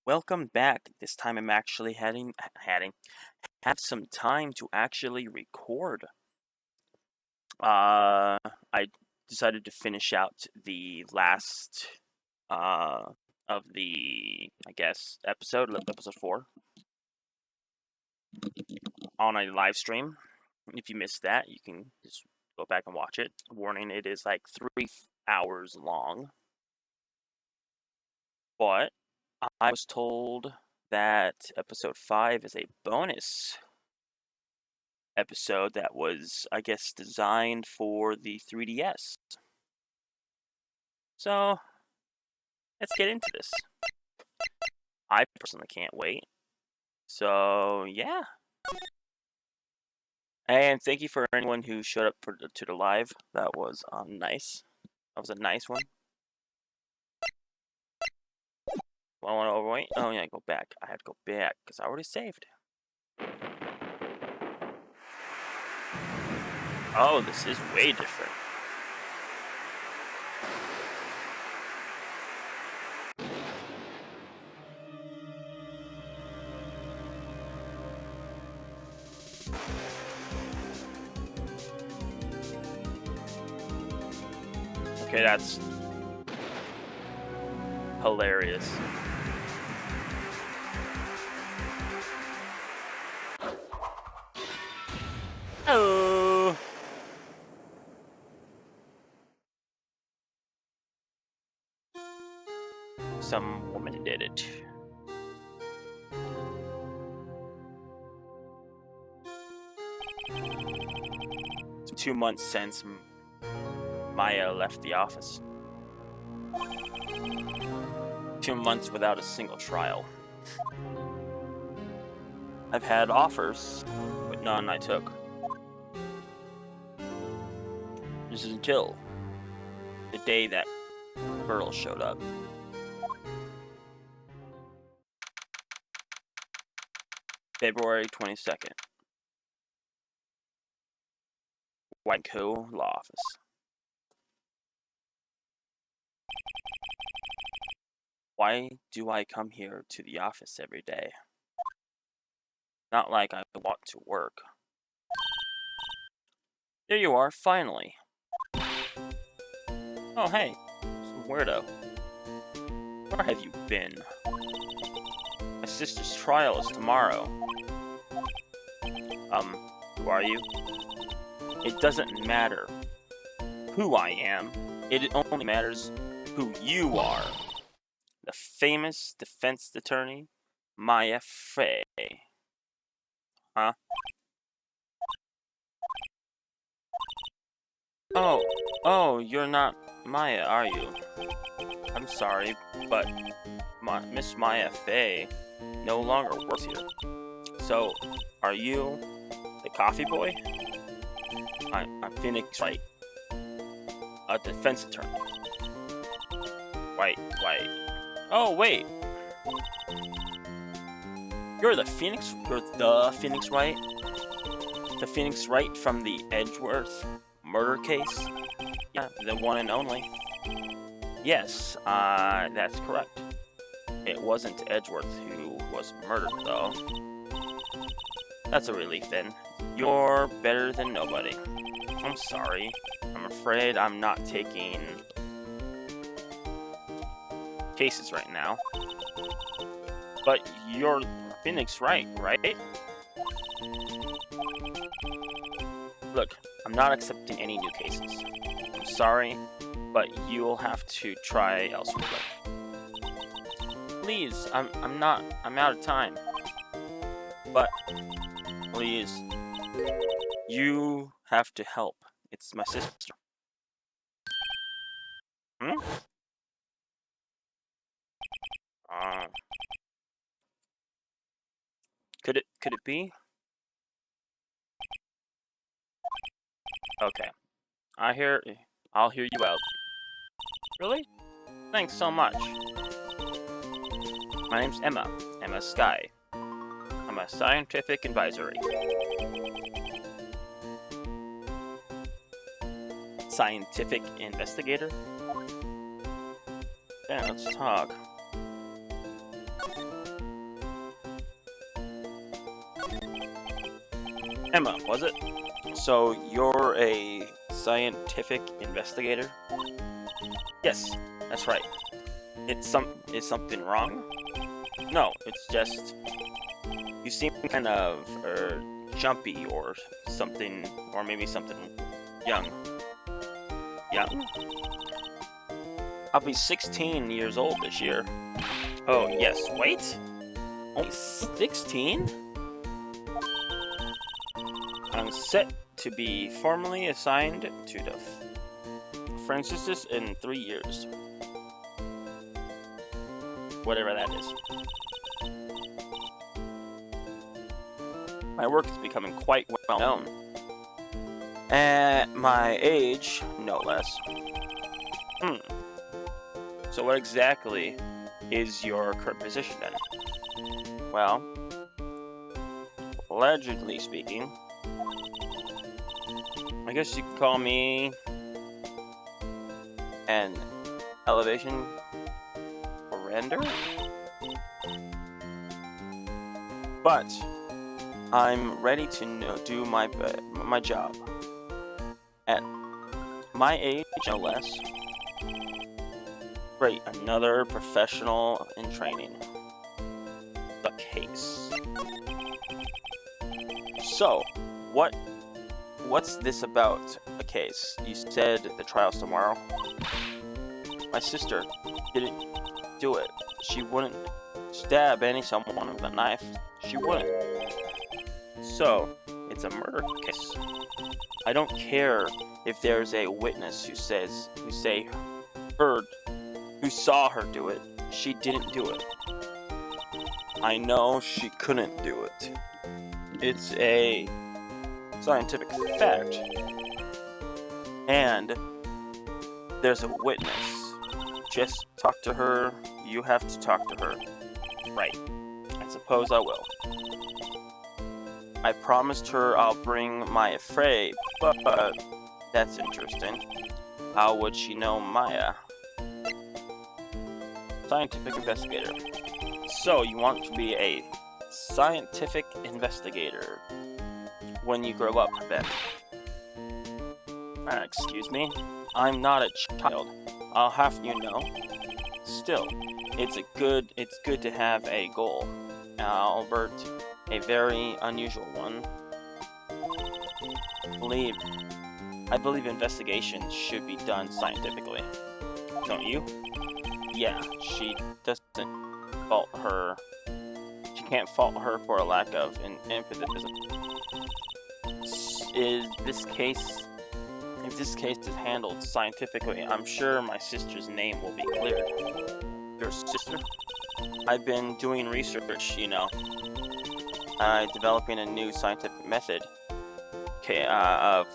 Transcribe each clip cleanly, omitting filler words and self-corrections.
Welcome back. This time I'm actually have some time to actually record. I decided to finish out the last of the episode 4 on a live stream. If you missed that, you can just go back and watch it. Warning, it is like 3 hours long. But I was told that episode 5 is a bonus episode that was, I guess, designed for the 3DS. So, let's get into this. I personally can't wait. So, yeah. And thank you for anyone who showed up to the live. That was nice. That was a nice one. I want to overweight. Oh, yeah, go back. I had to go back because I already saved. Oh, this is way different. Okay, that's hilarious. Oh. Some woman did it. It's 2 months since Maya left the office. 2 months without a single trial. I've had offers, but none I took. This is until the day that girl showed up. February 22nd. White Co. Law Office. Why do I come here to the office every day? Not like I want to work. There you are, finally. Oh, hey, some weirdo. Where have you been? My sister's trial is tomorrow. Who are you? It doesn't matter who I am. It only matters who you are. The famous defense attorney, Maya Fey. Huh? Oh, you're not Maya, are you? I'm sorry, but Miss Maya Fey no longer works here. So, are you the coffee boy? I'm Phoenix Wright, a defense attorney. Wait. Oh, wait. You're the Phoenix Wright? The Phoenix Wright from the Edgeworth murder case? Yeah, the one and only. Yes, that's correct. It wasn't Edgeworth who was murdered, though. That's a relief, then. You're better than nobody. I'm sorry. I'm afraid I'm not taking cases right now. But you're Phoenix Wright, right? Look, I'm not accepting any new cases. I'm sorry, but you'll have to try elsewhere. Please, I'm out of time. But please, you have to help. It's my sister. Hmm? Could it be? Okay. I'll hear you out. Really? Thanks so much. My name's Emma Sky. I'm a scientific advisory. Scientific investigator? Yeah, let's talk. Emma, was it? So you're a scientific investigator? Yes, that's right. Is something wrong? No, it's just you seem kind of jumpy or something, or maybe something young. Young? I'll be 16 years old this year. Oh yes, wait. Only 16? I'm set to be formally assigned to the Francis in 3 years. Whatever that is. My work is becoming quite well known. At my age, no less. So what exactly is your current position then? Well, allegedly speaking, I guess you could call me an elevation render? But I'm ready to do my job. At my age, no less. Great, another professional in training. The case. So, what's this about a case? You said the trial's tomorrow. My sister didn't do it. She wouldn't stab someone with a knife. She wouldn't. So, it's a murder case. I don't care if there's a witness who saw her do it. She didn't do it. I know she couldn't do it. It's a scientific fact. And there's a witness. Just talk to her. You have to talk to her. Right. I suppose I will. I promised her I'll bring Maya Frey, but that's interesting. How would she know Maya? Scientific investigator. So, you want to be a scientific investigator when you grow up, then? Excuse me? I'm not a child. I'll have you know. Still, it's good to have a goal. Albert, a very unusual one. I believe investigations should be done scientifically. Don't you? Yeah, she can't fault her for a lack of empathism. If this case is handled scientifically, I'm sure my sister's name will be cleared. Your sister? I've been doing research, developing a new scientific method of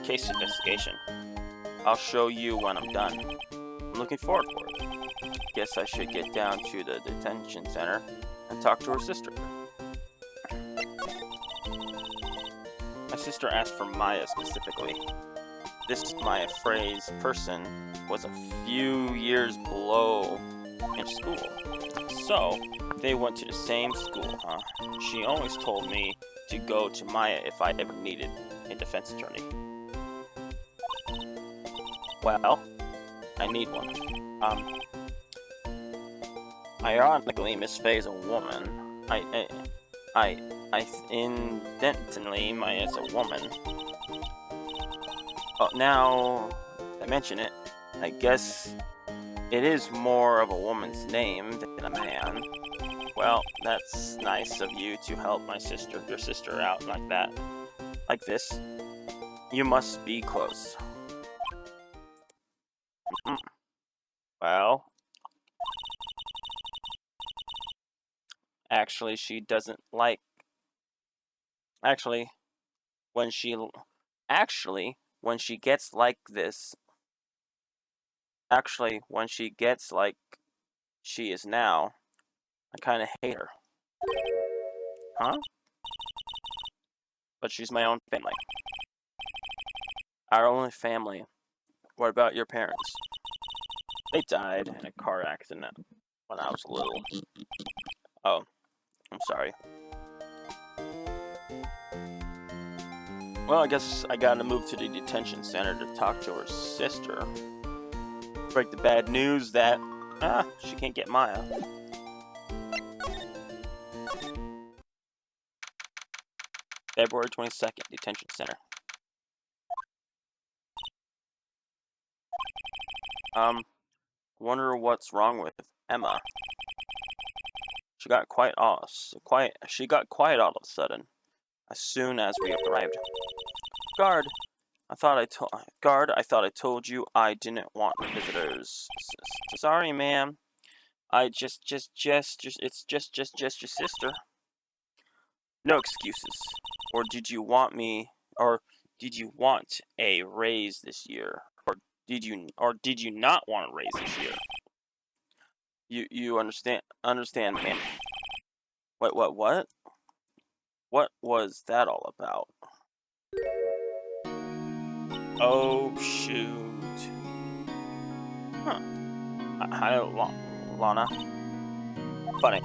case investigation. I'll show you when I'm done. I'm looking forward for it. Guess I should get down to the detention center and talk to her sister. My sister asked for Maya specifically. This Maya Frey's person was a few years below in school. So, they went to the same school, huh? She always told me to go to Maya if I ever needed a defense attorney. Well, I need one. Ironically, Miss Faye is a woman. Incidentally, Maya is a woman. Oh, now I mention it, I guess it is more of a woman's name than a man. Well, that's nice of you to help your sister out like that. Like this. You must be close. Well, actually, she doesn't like... Actually, when she gets like this... Actually, when she gets like she is now, I kind of hate her. Huh? But she's my own family. Our only family. What about your parents? They died in a car accident when I was little. Oh, I'm sorry. Well, I guess I gotta move to the detention center to talk to her sister. Break the bad news that, she can't get Maya. February 22nd, detention center. Wonder what's wrong with Emma. She got quiet all of a sudden, as soon as we arrived. Guard, I thought I told you I didn't want visitors. Sorry, ma'am. It's just your sister. No excuses. Or did you want a raise this year? Or did you not want a raise this year? You understand, ma'am. Wait, what? What was that all about? Oh, shoot. Huh. Hi, Lana. Funny.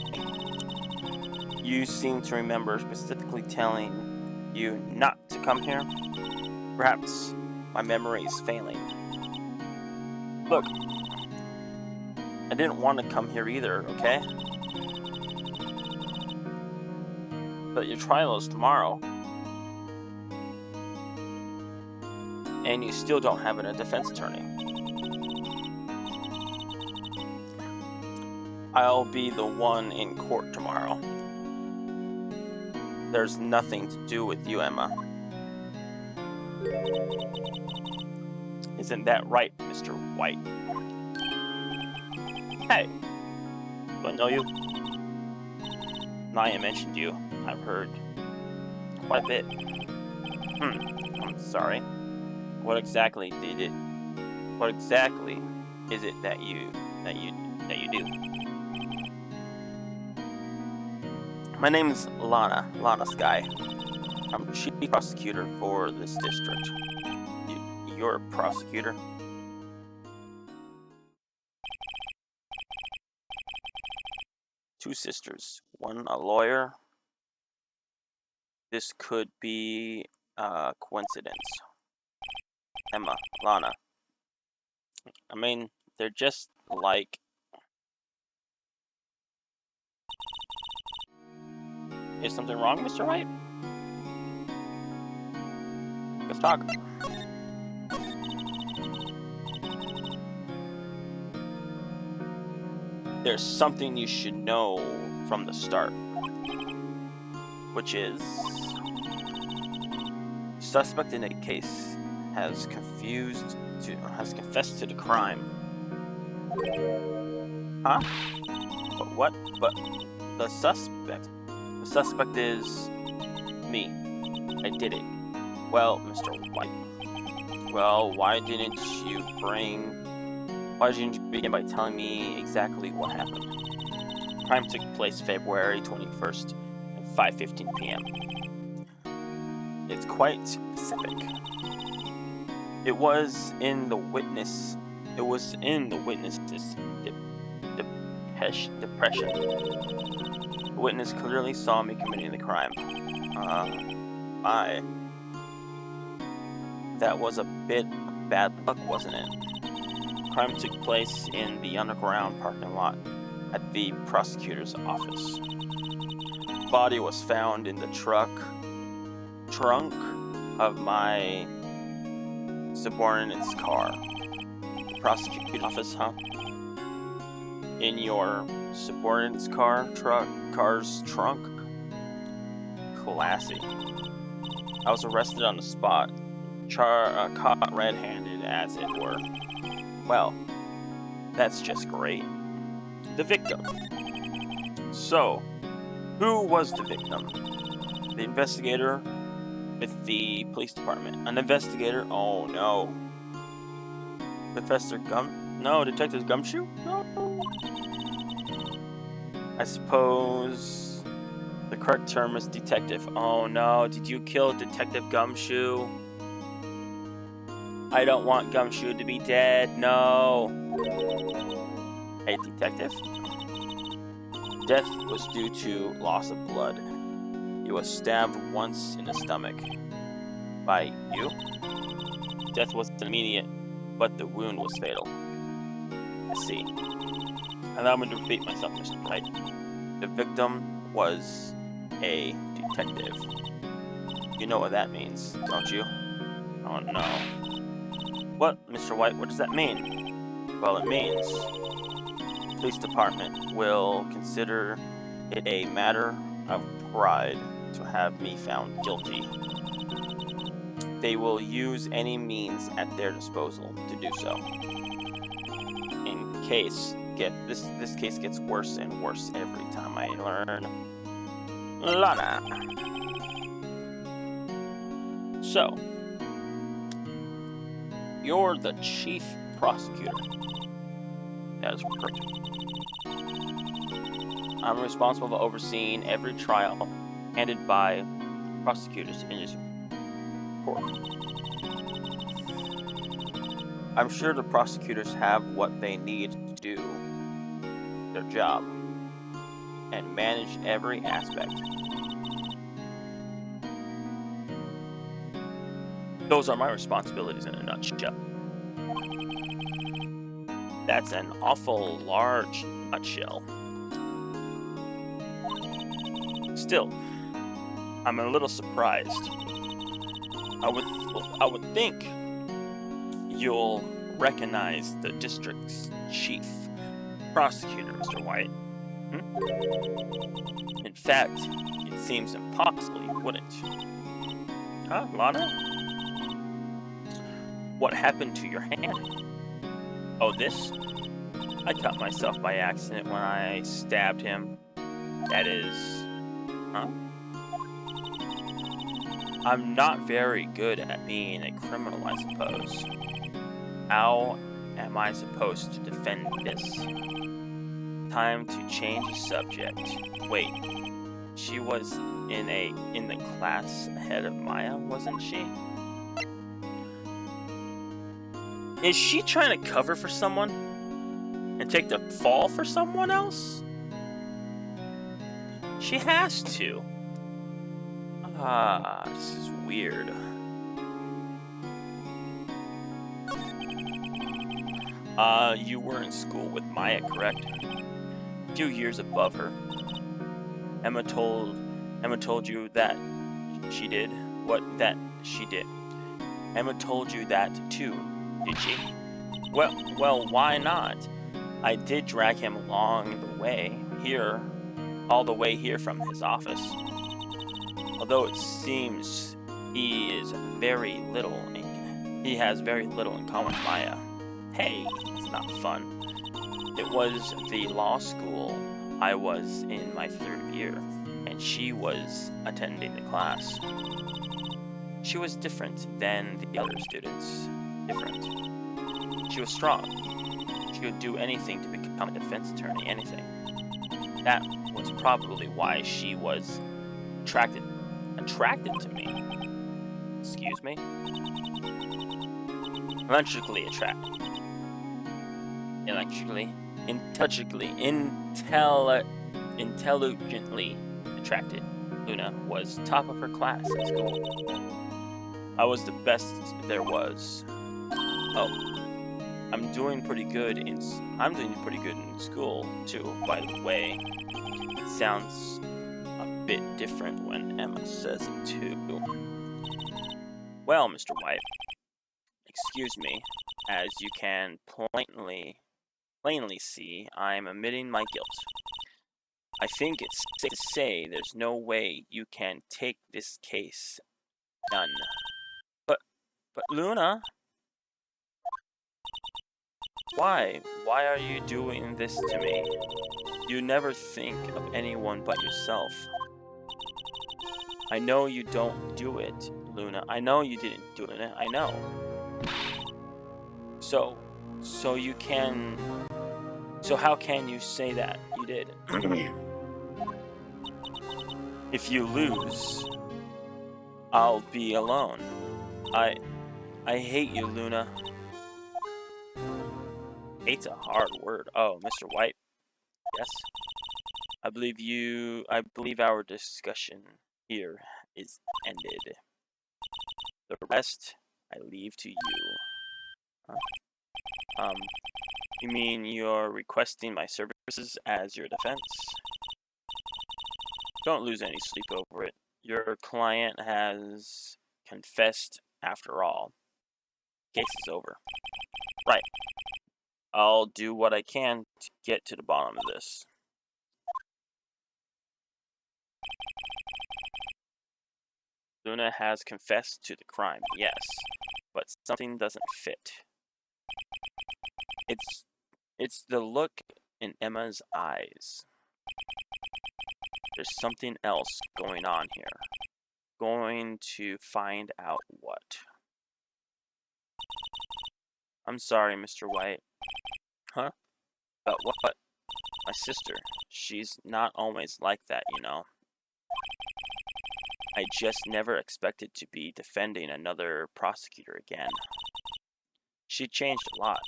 You seem to remember specifically telling you not to come here. Perhaps my memory is failing. Look, I didn't want to come here either, okay? But your trial is tomorrow. And you still don't have a defense attorney. I'll be the one in court tomorrow. There's nothing to do with you, Emma. Isn't that right, Mr. White? Hey, do I know you? Naya mentioned you. I've heard quite a bit. I'm sorry. What exactly is it that you do? My name is Lana Sky. I'm chief prosecutor for this district. You're a prosecutor? Two sisters, one a lawyer. This could be a coincidence. Emma, Lana. I mean, they're just like... Is something wrong, Mr. Wright? Let's talk. There's something you should know from the start, which is the suspect in the case has confessed to the crime. Huh? But what? But the suspect is me. I did it. Well, Mr. White. Well, why didn't you begin by telling me exactly what happened? Crime took place February 21st at 5:15 p.m. It's quite specific. It was in the witness's depression. The witness clearly saw me committing the crime. That was a bit of bad luck, wasn't it? Crime took place in the underground parking lot at the prosecutor's office. The body was found in the trunk of my subordinate's car. The prosecutor's office, huh? In your subordinate's car's trunk? Classy. I was arrested on the spot, caught red-handed, as it were. Well, that's just great. The victim. So, who was the victim? The investigator with the police department. An investigator? Oh no. Detective Gumshoe? No. I suppose the correct term is detective. Oh no, did you kill Detective Gumshoe? I don't want Gumshoe to be dead, no. Hey, detective. Death was due to loss of blood. He was stabbed once in the stomach By you? Death wasn't immediate, but the wound was fatal. I see. Allow me to repeat myself, Mr. Wright. The victim was a detective. You know what that means, don't you? Oh no. What, Mr. White, what does that mean? Well, it means the police department will consider it a matter of pride to have me found guilty. They will use any means at their disposal to do so. In case this case gets worse and worse every time I learn. Lana. So, you're the chief prosecutor. That is correct. I'm responsible for overseeing every trial handled by prosecutors in this court. I'm sure the prosecutors have what they need to do their job and manage every aspect. Those are my responsibilities in a nutshell. That's an awful large nutshell. Still, I'm a little surprised. I would think you'll recognize the district's chief prosecutor, Mr. White. In fact, it seems impossible you wouldn't. Huh, Lana? What happened to your hand? Oh, this? I cut myself by accident when I stabbed him. That is... Huh? I'm not very good at being a criminal, I suppose. How am I supposed to defend this? Time to change the subject. Wait, she was in the class ahead of Maya, wasn't she? Is she trying to cover for someone and take the fall for someone else? She has to. This is weird. You were in school with Maya, correct? A few years above her. Emma told you that she did that she did. Emma told you that too, did she? Well, why not? I did drag him along the way here, all the way here from his office. Although it seems he has very little in common with Maya. Hey, it's not fun. It was the law school I was in my 3rd year, and she was attending the class. She was different than the other students. Different. She was strong. She would do anything to become a defense attorney, anything. That was probably why she was attracted to me. Excuse me? Intelligently attracted. Luna was top of her class at school. I was the best there was. Oh, I'm doing pretty good in school too, by the way. It sounds a bit different when Emma says it too. Well, Mr. White, excuse me, as you can plainly see, I'm admitting my guilt. I think it's safe to say there's no way you can take this case. None. But Luna, why are you doing this to me? You never think of anyone but yourself. I know you don't do it, Luna. I know you didn't do it. I know. So how can you say that you did? If you lose, I'll be alone. I hate you, Luna. Hate's a hard word. Oh, Mr. White. Yes? I believe our discussion here is ended. The rest, I leave to you. Huh? You mean you're requesting my services as your defense? Don't lose any sleep over it. Your client has confessed after all. Case is over. Right. I'll do what I can to get to the bottom of this. Luna has confessed to the crime, yes, but something doesn't fit. It's the look in Emma's eyes. There's something else going on here. Going to find out what. I'm sorry, Mr. White. Huh? But what? My sister. She's not always like that, you know. I just never expected to be defending another prosecutor again. She changed a lot.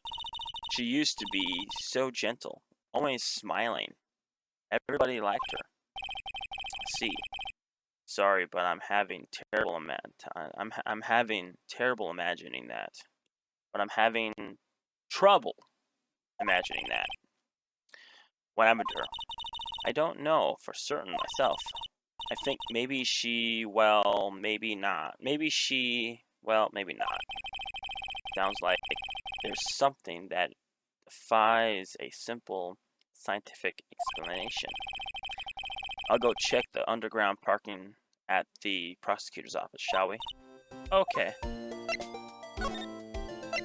She used to be so gentle, always smiling. Everybody liked her. See, sorry, but I'm having terrible I'm having terrible imagining that. But I'm having trouble imagining that. What happened to her? I don't know for certain myself. I think maybe she, well, maybe not. Maybe she, well, maybe not. Sounds like there's something that defies a simple scientific explanation. I'll go check the underground parking at the prosecutor's office, shall we? Okay.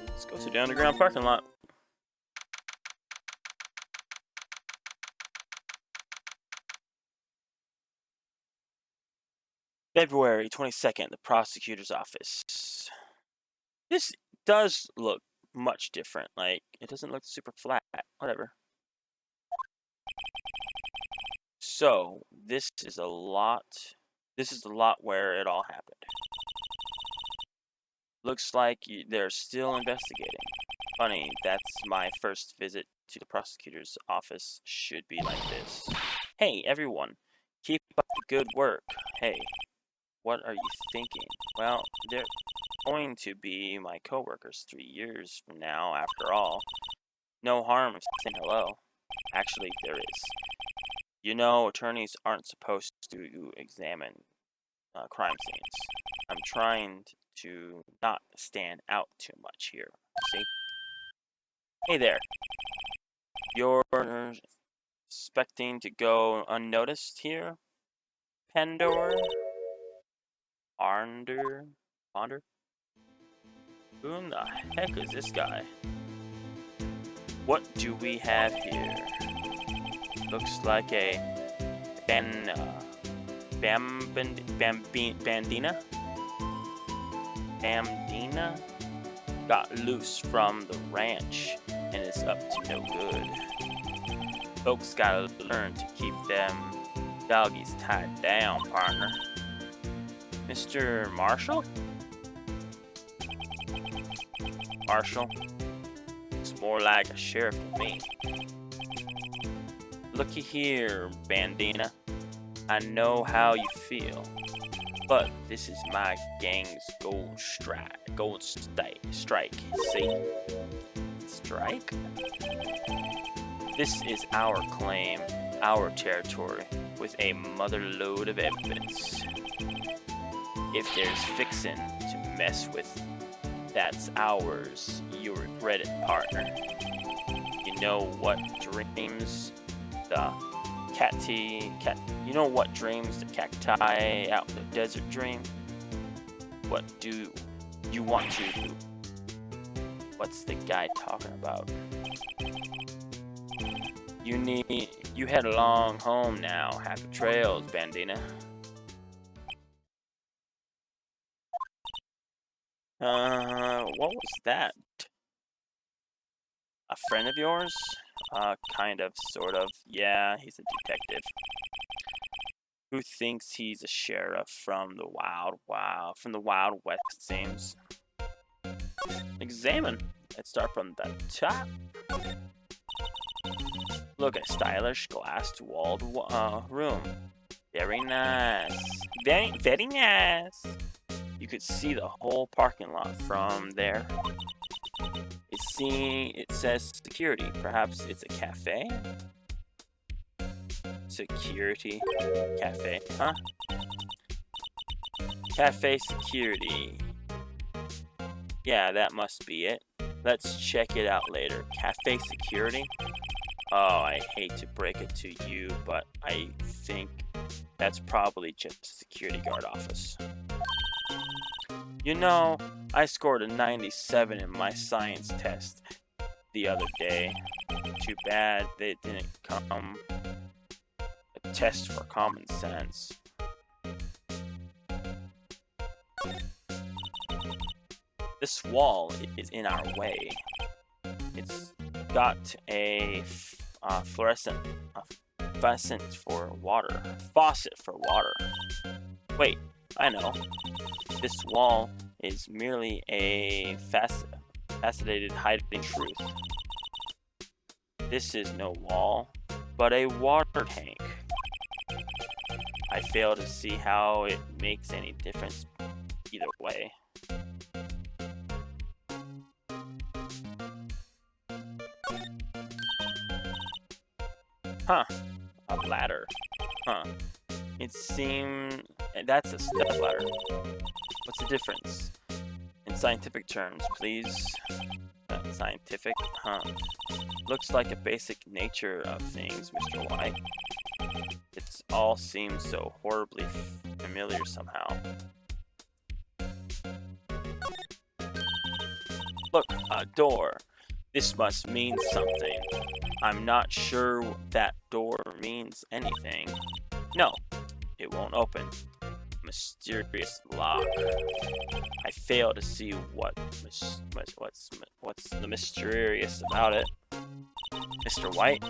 Let's go to the underground parking lot. February 22nd, the prosecutor's office. This does look much different. Like, it doesn't look super flat. Whatever. So, this is the lot where it all happened. Looks like they're still investigating. Funny, that's my first visit to the prosecutor's office. Should be like this. Hey, everyone. Keep up the good work. Hey. What are you thinking? Well, they're going to be my coworkers 3 years from now, after all. No harm in saying hello. Actually, there is. You know, attorneys aren't supposed to examine crime scenes. I'm trying to not stand out too much here, see? Hey there. You're expecting to go unnoticed here? Pandora? Ponder? Who in the heck is this guy? What do we have here? Looks like a bandina? Bambina? Got loose from the ranch and is up to no good. Folks gotta learn to keep them doggies tied down, partner. Mr. Marshall? Marshall? Looks more like a sheriff to me. Looky here, Bandina. I know how you feel, but this is my gang's gold strike, see? Strike? This is our claim, our territory, with a motherload of evidence. If there's fixin' to mess with, that's ours. You regret it, partner. You know what dreams the cacti out in the desert dream? What do you want to do? What's the guy talking about? You head along home now. Happy trails, Bandina. What was that? A friend of yours? Kind of, sort of. Yeah, he's a detective. Who thinks he's a sheriff from the Wild West, it seems. Examine. Let's start from the top. Look, a stylish glass-walled room. Very nice. Very nice. You You could see the whole parking lot from there. It says security. Perhaps it's a cafe? Security cafe, huh? Cafe security. Yeah, that must be it. Let's check it out later. Cafe security? Oh, I hate to break it to you, but I think that's probably just a security guard office. You know, I scored a 97 in my science test the other day. Too bad they didn't come a test for common sense. This wall is in our way. It's got a faucet for water. Wait, I know. This wall is merely a fascinated hiding truth. This is no wall, but a water tank. I fail to see how it makes any difference either way. Huh, a ladder. Huh. It seems that's a step ladder. What's the difference? In scientific terms, please. Scientific? Huh. Looks like a basic nature of things, Mr. White. It all seems so horribly familiar somehow. Look, a door. This must mean something. I'm not sure that door means anything. No, it won't open. Mysterious lock. I fail to see what's the mysterious about it. Mr. White,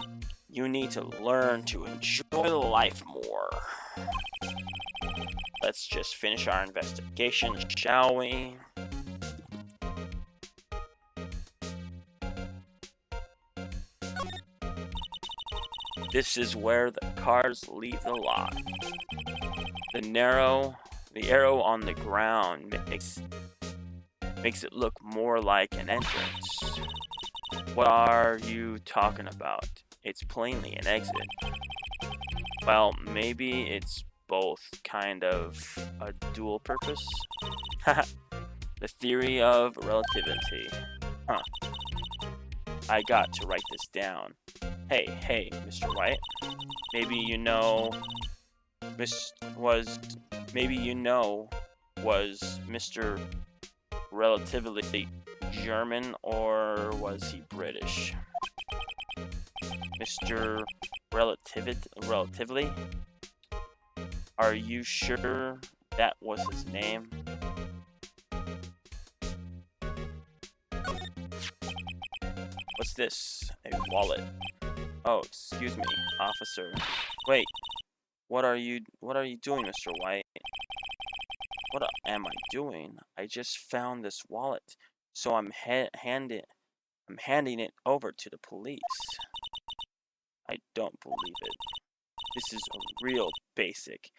you need to learn to enjoy life more. Let's just finish our investigation, shall we? This is where the cars leave the lot. The arrow on the ground makes it look more like an entrance. What are you talking about? It's plainly an exit. Well, maybe it's both kind of a dual purpose. The theory of relativity. Huh. I got to write this down. Hey, Mr. Wright. Maybe you know was Mr. Relatively German or was he British? Mr. Relatively? Are you sure that was his name? What's this? A wallet. Oh, excuse me, officer. Wait. What are you doing, Mr. White? What am I doing? I just found this wallet, so I'm handing it over to the police. I don't believe it. This is real basic.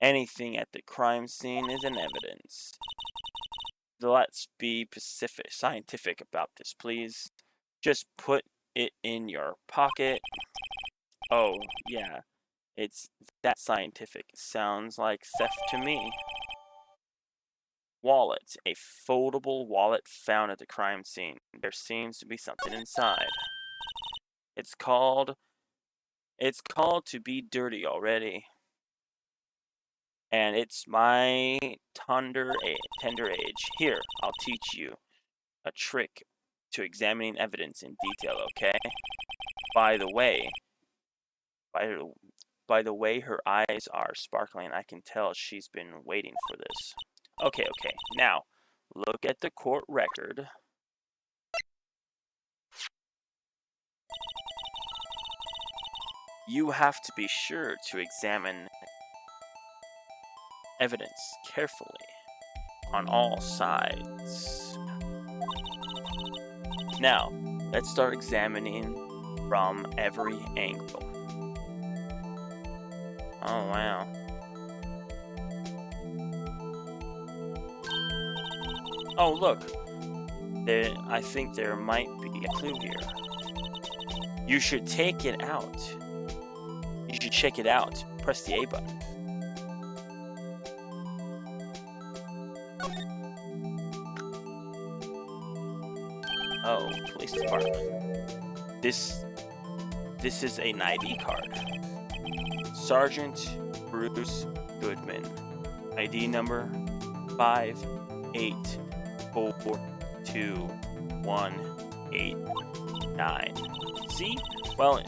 Anything at the crime scene is an evidence. Let's be scientific about this, please. Just put it in your pocket. Oh, yeah. It's that scientific. Sounds like theft to me. Wallet. A foldable wallet found at the crime scene. There seems to be something inside. It's called to be dirty already. And it's my tender age. Here, I'll teach you a trick to examining evidence in detail, okay? By the way her eyes are sparkling, I can tell she's been waiting for this. Okay. Now, look at the court record. You have to be sure to examine evidence carefully on all sides. Now, let's start examining from every angle. Oh, wow. Oh, look. I think there might be a clue here. You should take it out. You should check it out. Press the A button. Oh, police department. This is an ID card. Sergeant Bruce Goodman. ID number 5842189. See? Well,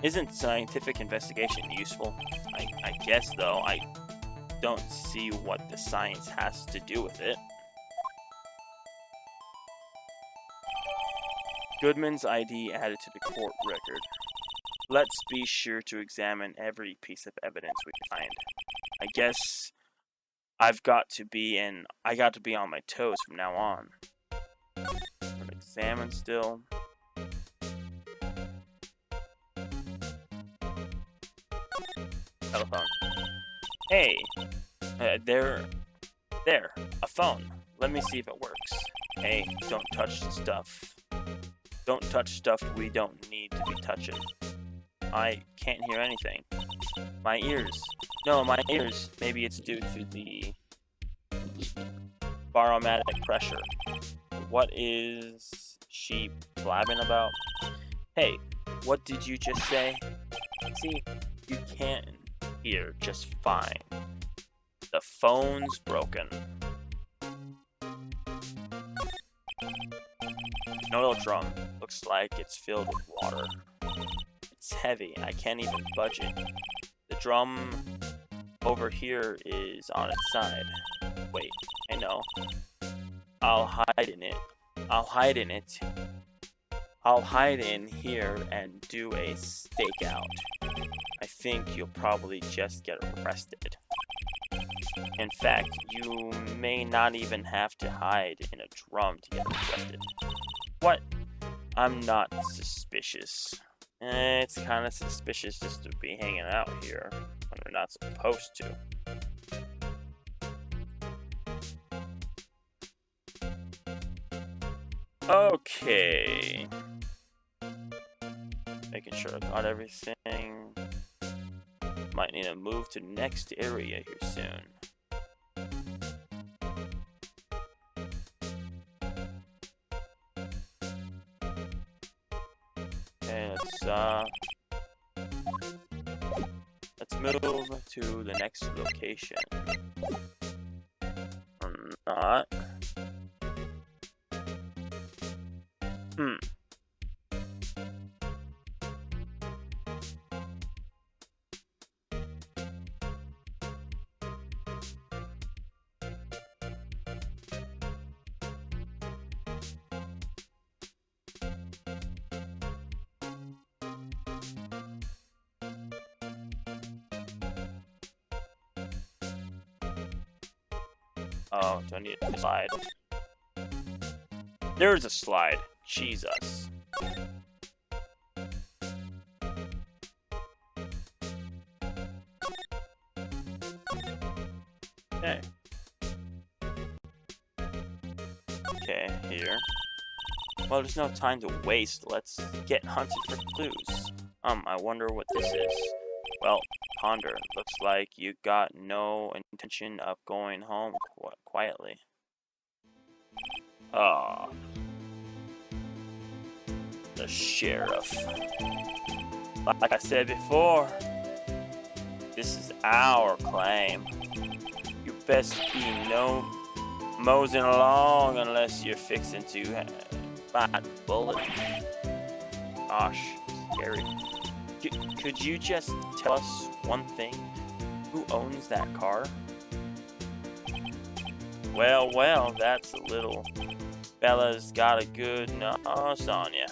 isn't scientific investigation useful? I guess, though. I don't see what the science has to do with it. Goodman's ID added to the court record. Let's be sure to examine every piece of evidence we find. I guess I got to be on my toes from now on. Examine still. Telephone. Hey, there, a phone. Let me see if it works. Hey, don't touch stuff. Don't touch stuff we don't need to be touching. I can't hear anything. My ears. No, my ears. Maybe it's due to the barometric pressure. What is she blabbing about? Hey, what did you just say? See, you can hear just fine. The phone's broken. No drum. Looks like it's filled with water. It's heavy. I can't even budge it. The drum over here is on its side. Wait, I know. I'll hide in it. I'll hide in here and do a stakeout. I think you'll probably just get arrested. In fact, you may not even have to hide in a drum to get arrested. What? I'm not suspicious. It's kind of suspicious just to be hanging out here when we're not supposed to. Okay. Making sure I got everything. Might need to move to the next area here soon. Okay, let's move to the next location. Or not. Oh, do I need a slide? There's a slide. Jesus. Okay. Okay, here. Well, there's no time to waste. Let's get hunted for clues. I wonder what this is. Well, Ponder, looks like you got no intention of going home quietly. Ah. The sheriff. Like I said before, this is our claim. You best be no moseying along unless you're fixing to bite the bullet. Gosh, scary. Could you just tell us one thing? Who owns that car? Well, that's a little fella's got a good nose on ya.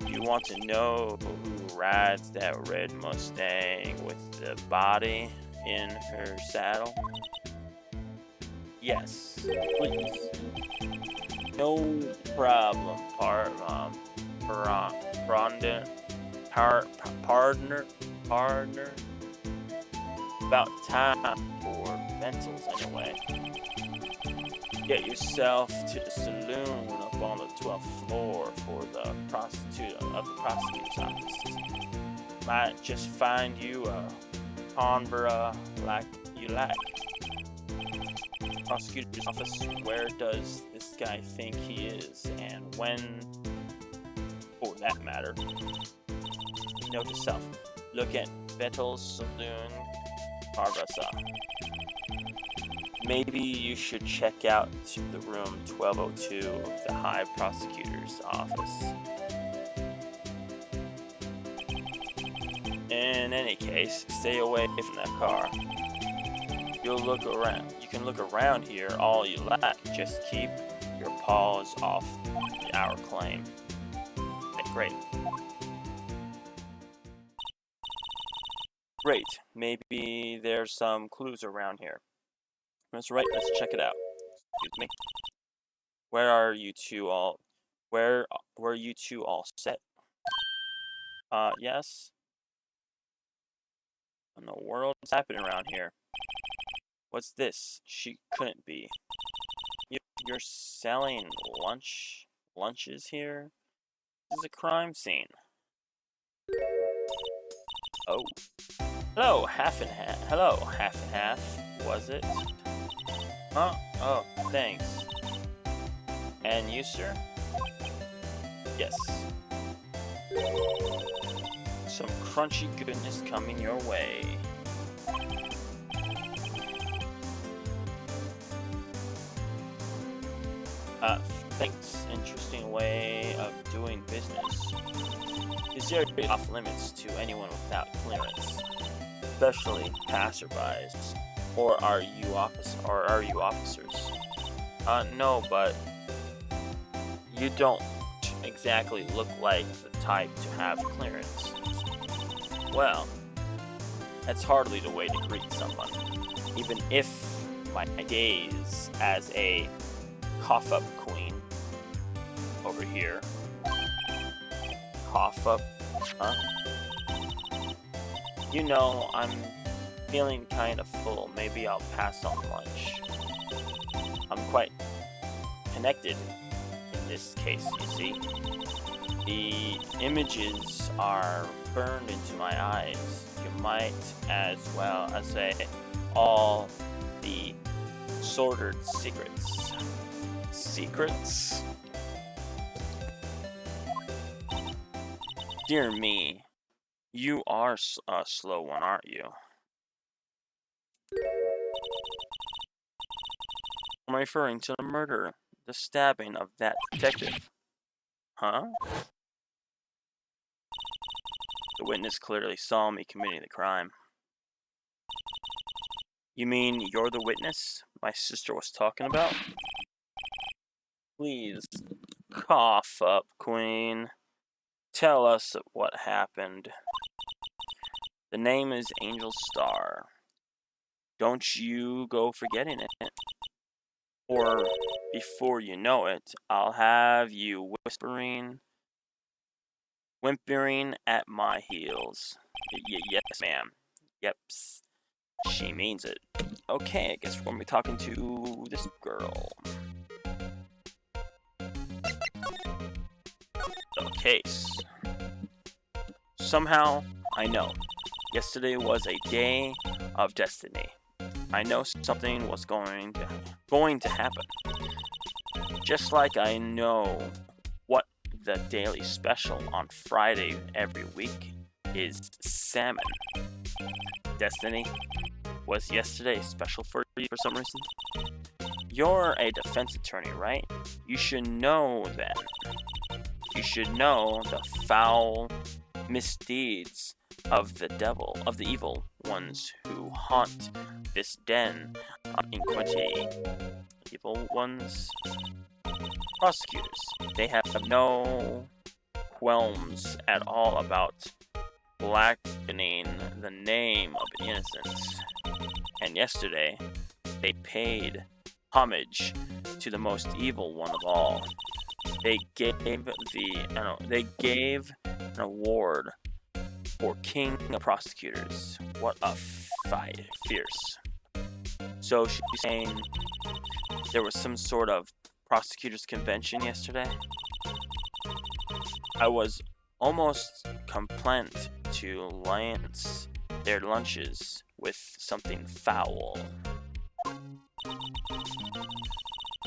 You want to know who rides that red Mustang with the body in her saddle? Yes, please. No problem, partner. About time for rentals anyway. Get yourself to the saloon up on the 12th floor for the prosecutor's office. Might just find you a convera like you like. Prosecutor's office, where does this guy think he is, and when, for that matter? Note to self, look at Vettel's Saloon, Carvasa. Maybe you should check out to the room 1202 of the High Prosecutor's office. In any case, stay away from that car. You can look around here all you like. Just keep your paws off our claim. Okay, great. Great. Maybe there's some clues around here. That's right. Let's check it out. Excuse me. Where you two all set? Yes. What in the world is happening around here? What's this? She couldn't be. You're selling lunches here? This is a crime scene. Oh. Hello, half and half. Was it? Huh? Oh, thanks. And you, sir? Yes. Some crunchy goodness coming your way. Thanks. Interesting way of doing business. Is there off limits to anyone without clearance, especially passerbys? Or are you officers? No, but you don't exactly look like the type to have clearance. Well, that's hardly the way to greet someone, even if my days as a cough-up queen over here. Cough-up, huh? You know, I'm feeling kind of full. Maybe I'll pass on lunch. I'm quite connected in this case, you see. The images are burned into my eyes. You might as well as say all the sordid secrets. Secrets? Dear me, you are a slow one, aren't you? I'm referring to the murder, the stabbing of that detective. Huh? The witness clearly saw me committing the crime. You mean you're the witness my sister was talking about? Please, cough up, Queen. Tell us what happened. The name is Angel Star. Don't you go forgetting it. Or, before you know it, I'll have you whimpering at my heels. Yes, ma'am. Yep, she means it. Okay, I guess we're gonna be talking to this girl. The case. Somehow, I know. Yesterday was a day of destiny. I know something was going to happen. Just like I know what the daily special on Friday every week is salmon. Destiny, was yesterday special for you for some reason? You're a defense attorney, right? You should know then. You should know the foul misdeeds of the devil, of the evil ones who haunt this den in Quinty. Evil ones? Prosecutors. They have no qualms at all about blackening the name of innocence. And yesterday, they paid homage to the most evil one of all. They gave an award or king of prosecutors. What a fight. Fierce. So she's saying there was some sort of prosecutors convention yesterday. I was almost complaint to lance their lunches with something foul.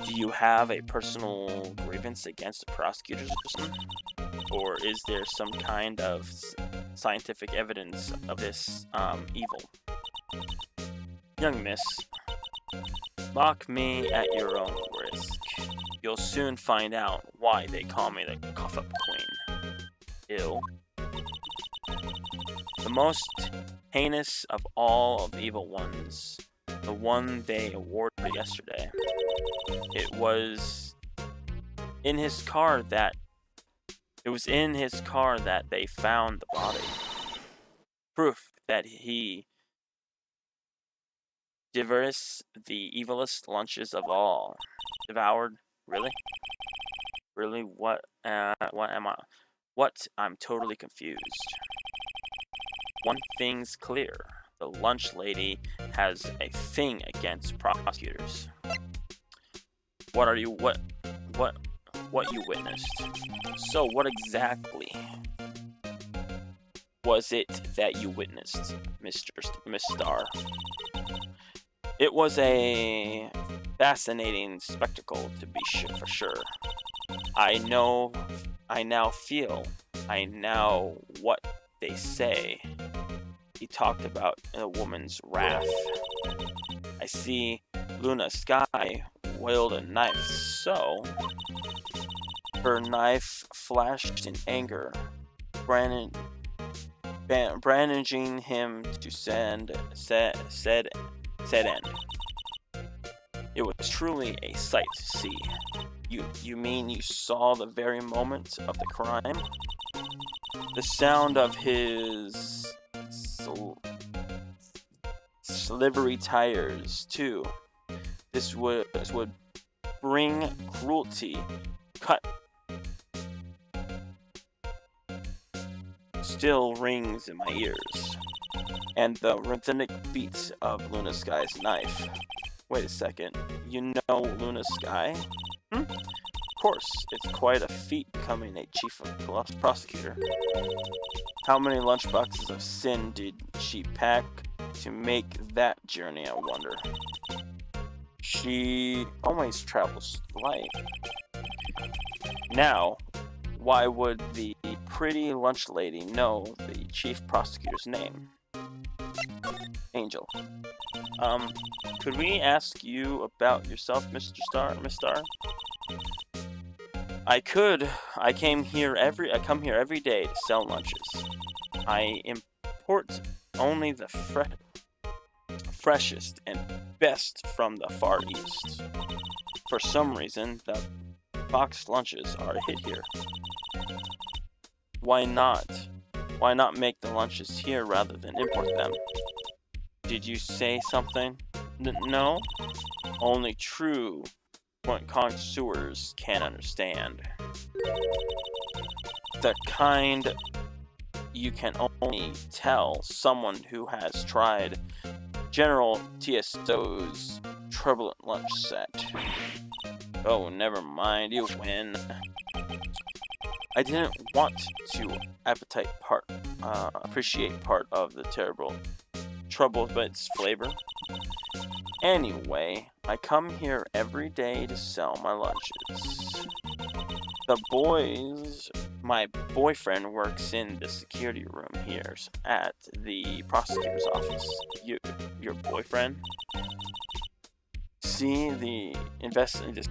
Do you have a personal grievance against the prosecutors or something? Or is there some kind of scientific evidence of this evil? Young miss, mock me at your own risk. You'll soon find out why they call me the Cough-Up Queen. Ill. The most heinous of all of the evil ones, the one they awarded yesterday. It was in his car that they found the body. Proof that he devoured the evilest lunches of all. Devoured? Really? Really? What am I? What? I'm totally confused. One thing's clear. The lunch lady has a thing against prosecutors. What you witnessed? So what exactly was it that you witnessed, Miss Star? It was a fascinating spectacle, to be for sure. I know what they say. He talked about a woman's wrath. I see Luna Sky wield a knife, so her knife flashed in anger, brandishing him to said end. It was truly a sight to see. You mean you saw the very moment of the crime? The sound of his slivery tires, too. This would bring cruelty. Cut. Still rings in my ears. And the rhythmic beats of Luna Sky's knife. Wait a second. You know Luna Sky? Of course, it's quite a feat becoming a chief of prosecutor. How many lunchboxes of sin did she pack to make that journey, I wonder? She always travels light. Now, why would the pretty lunch lady know the chief prosecutor's name? Angel. Could we ask you about yourself, Miss Star? I could. I come here every day to sell lunches. I import only the freshest and best from the Far East. For some reason, the boxed lunches are a hit here. Why not? Why not make the lunches here rather than import them? Did you say something? No? Only true connoisseurs can understand. The kind you can only tell someone who has tried General TSO's turbulent lunch set. Oh, never mind, you win. I didn't want to appreciate part of the trouble, but its flavor. Anyway, I come here every day to sell my lunches. My boyfriend works in the security room here at the prosecutor's office. Your boyfriend? See the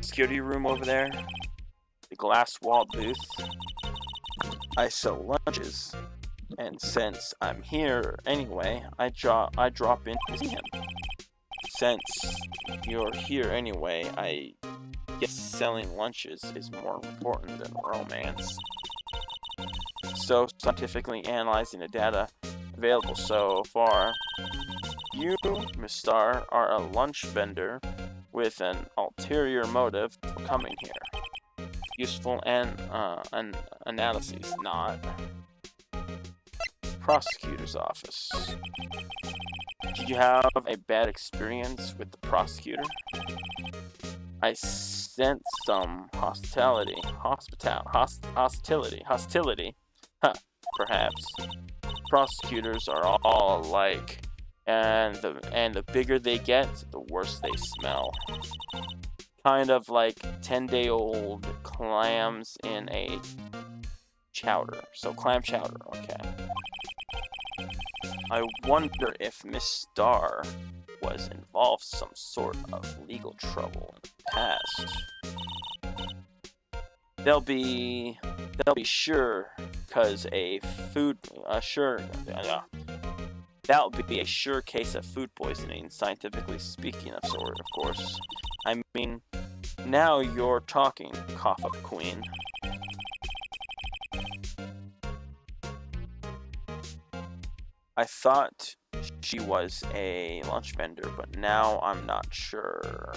security room over there? The glass wall booth? I sell lunches. And since I'm here anyway, I drop in to see him. Since you're here anyway, I guess selling lunches is more important than romance. So, scientifically analyzing the data available so far, you, Miss Star, are a lunch vendor with an ulterior motive for coming here. Useful and analyses, not. prosecutor's office. Did you have a bad experience with the prosecutor? I sense some hostility. Hostility. Huh, perhaps. Prosecutors are all alike, and the bigger they get, the worse they smell. Kind of like 10-day-old clams in a chowder. So clam chowder, okay. I wonder if Miss Starr was involved in some sort of legal trouble in the past. They'll be sure, cause that would be a sure case of food poisoning, scientifically speaking, of course. I mean, now you're talking, cough up queen. I thought she was a lunch vendor, but now I'm not sure.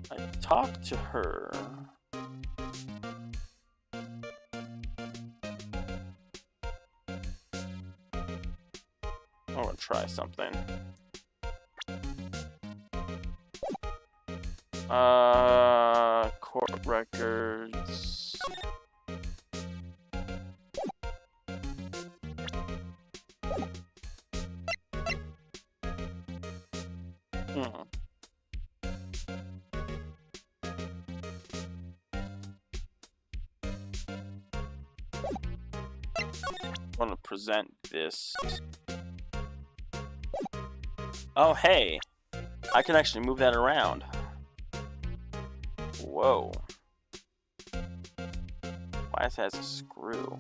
I talked to her. I want to try something. Court records. I want to present this. Oh, hey! I can actually move that around. Whoa. Why it has a screw?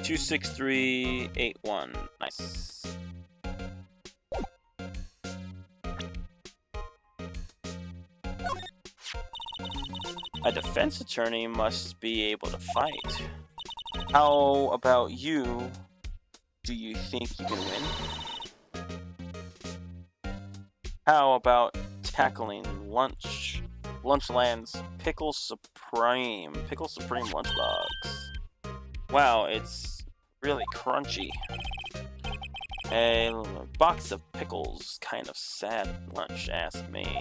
Two 6-3-8-1. Nice. A defense attorney must be able to fight. How about you? Do you think you can win? How about tackling Lunchland's Pickle Supreme lunchbox? Wow, it's really crunchy. A box of pickles, kind of sad lunch, ask me.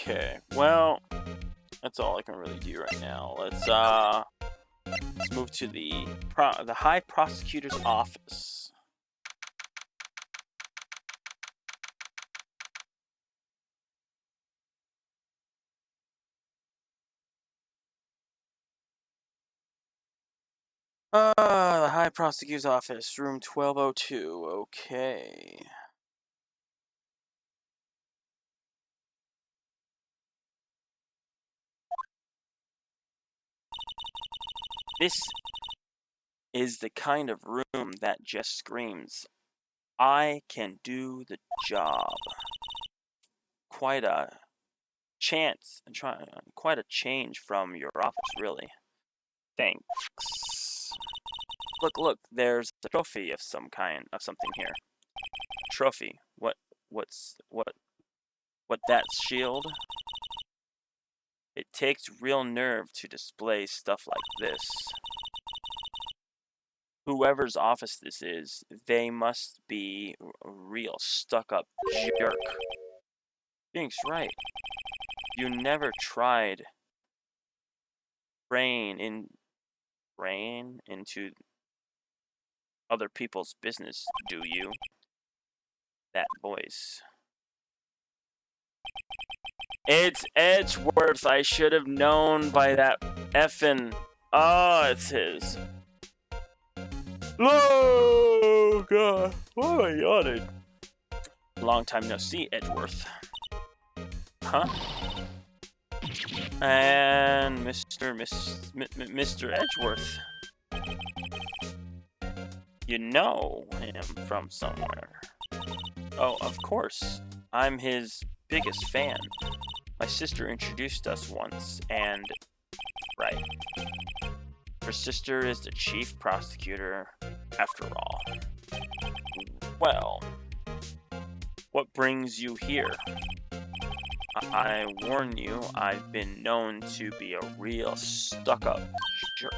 Okay, well, that's all I can really do right now. Let's move to the High Prosecutor's office. The High Prosecutor's office, room 1202. Okay. This is the kind of room that just screams, I can do the job. Quite a quite a change from your office, really. Thanks. Look, there's a trophy of something here. Trophy. What that's shield? It takes real nerve to display stuff like this. Whoever's office this is, they must be a real stuck-up jerk. Pink's right. You never tried brain into other people's business, do you? That voice. It's Edgeworth. I should have known by that effing. Oh, it's his. Oh, God. Why am I yawning? Long time no see, Edgeworth. Huh? And Mr. Edgeworth. You know him from somewhere. Oh, of course. I'm his biggest fan. My sister introduced us once, and... Right. Her sister is the chief prosecutor, after all. Well, what brings you here? I warn you, I've been known to be a real stuck-up jerk.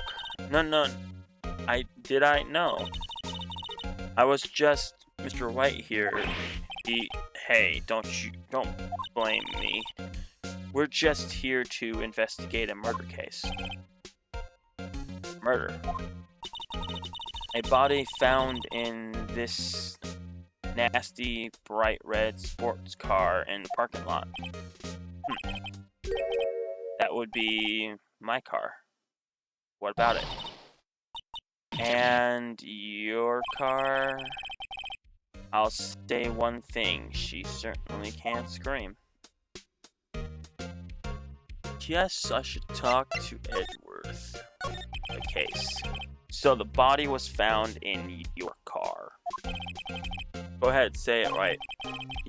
No, did I? No. I was just Mr. White here. Hey, don't blame me. We're just here to investigate a murder case. Murder. A body found in this nasty bright red sports car in the parking lot. That would be my car. What about it? And your car? I'll say one thing, she certainly can't scream. Yes, I should talk to Edgeworth. The case. So the body was found in your car. Go ahead, say it right.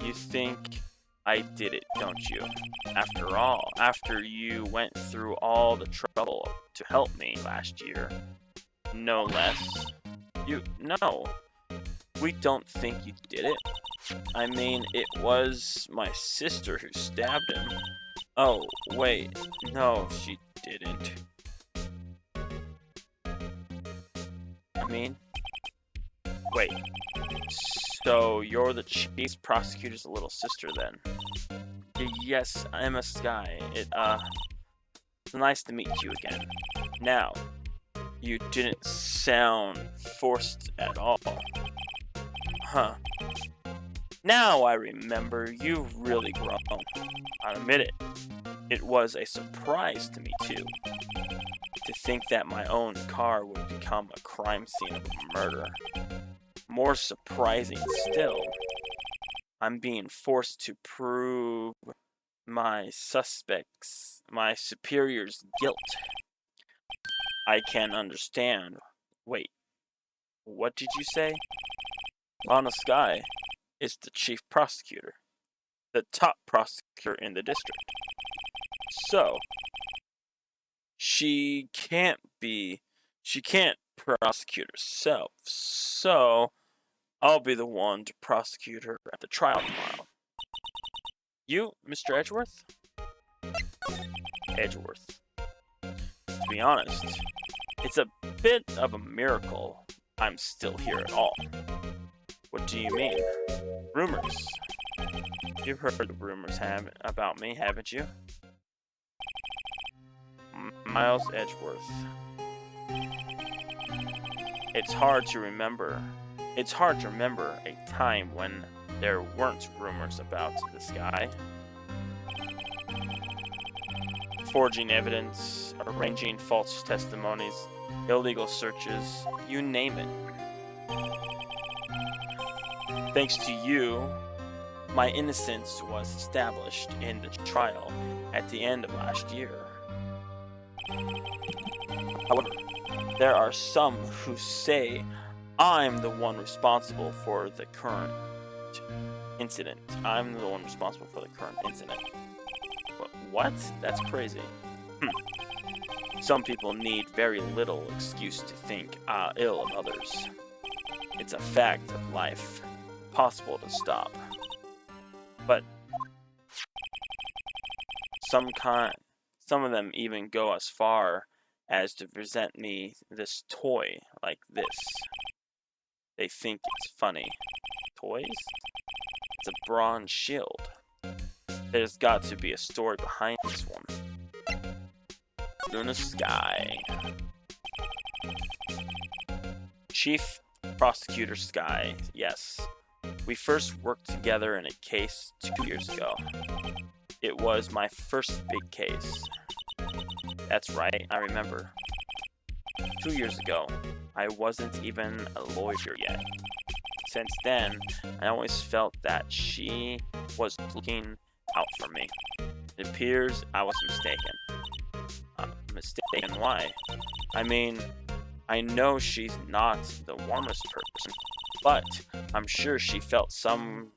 You think I did it, don't you? After all, after you went through all the trouble to help me last year. No less. No. We don't think you did it. I mean, it was my sister who stabbed him. Oh, wait. No, she didn't. I mean... Wait. So, you're the chief prosecutor's little sister, then? Yes, I'm a Sky. It's nice to meet you again. Now, you didn't sound forced at all. Huh. Now I remember, you've really grown. I'll admit it. It was a surprise to me, too. To think that my own car would become a crime scene of a murder. More surprising still, I'm being forced to prove my superior's guilt. I can understand. Wait, what did you say? Lana Sky is the chief prosecutor, the top prosecutor in the district. So, she can't prosecute herself. So, I'll be the one to prosecute her at the trial tomorrow. You, Mr. Edgeworth? Edgeworth. To be honest, it's a bit of a miracle I'm still here at all. What do you mean? Rumors. You've heard the rumors about me, haven't you? Miles Edgeworth. It's hard to remember a time when there weren't rumors about this guy. Forging evidence, arranging false testimonies, illegal searches, you name it. Thanks to you, my innocence was established in the trial at the end of last year. However, there are some who say I'm the one responsible for the current incident. What? That's crazy. Some people need very little excuse to think ill of others. It's a fact of life, possible to stop. But some of them even go as far as to present me this toy like this. They think it's funny. Toys? It's a bronze shield. There's got to be a story behind this one. Luna Sky. Chief Prosecutor Sky, yes. We first worked together in a case 2 years ago. It was my first big case. That's right, I remember. 2 years ago, I wasn't even a lawyer yet. Since then, I always felt that she was looking out for me. It appears I was mistaken. Mistaken why? I mean, I know she's not the warmest person, but I'm sure she felt some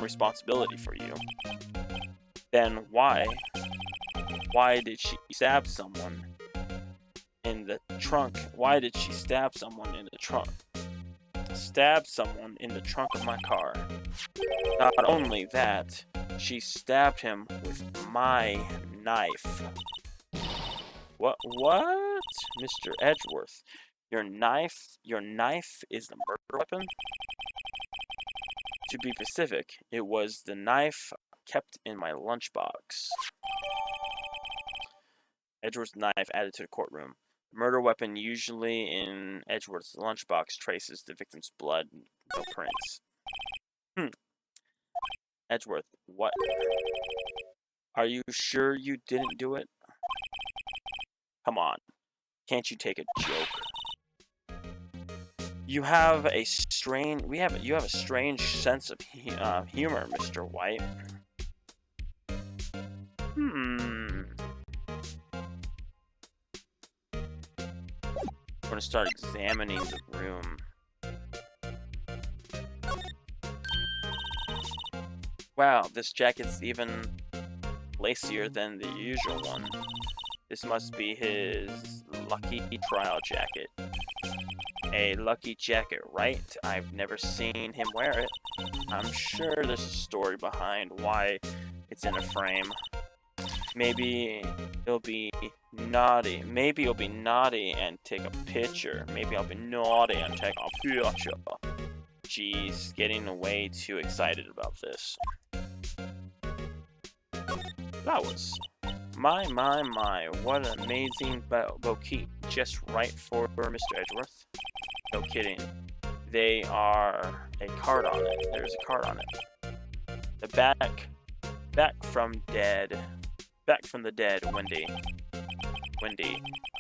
responsibility for you. Then why did she stab someone in the trunk. Why did she stab someone in the trunk? Stab someone in the trunk of my car. Not only that, she stabbed him with my knife. What? Mr. Edgeworth, your knife is the murder weapon? To be specific, it was the knife kept in my lunchbox. Edgeworth's knife added to the courtroom. Murder weapon usually in Edgeworth's lunchbox traces the victim's blood, no prints. Edgeworth, what? Are you sure you didn't do it? Come on, can't you take a joke? You have a strange sense of humor, Mr. White. I'm gonna start examining the room. Wow, this jacket's even lacier than the usual one. This must be his lucky trial jacket. A lucky jacket, right? I've never seen him wear it. I'm sure there's a story behind why it's in a frame. Maybe it'll be naughty. Maybe you'll be naughty and take a picture. Maybe I'll be naughty and take a picture. Jeez, getting way too excited about this. Flowers. My, what an amazing bouquet. Just right for Mr. Edgeworth. No kidding. They are a card on it. There's a card on it. The back from the dead, Wendy.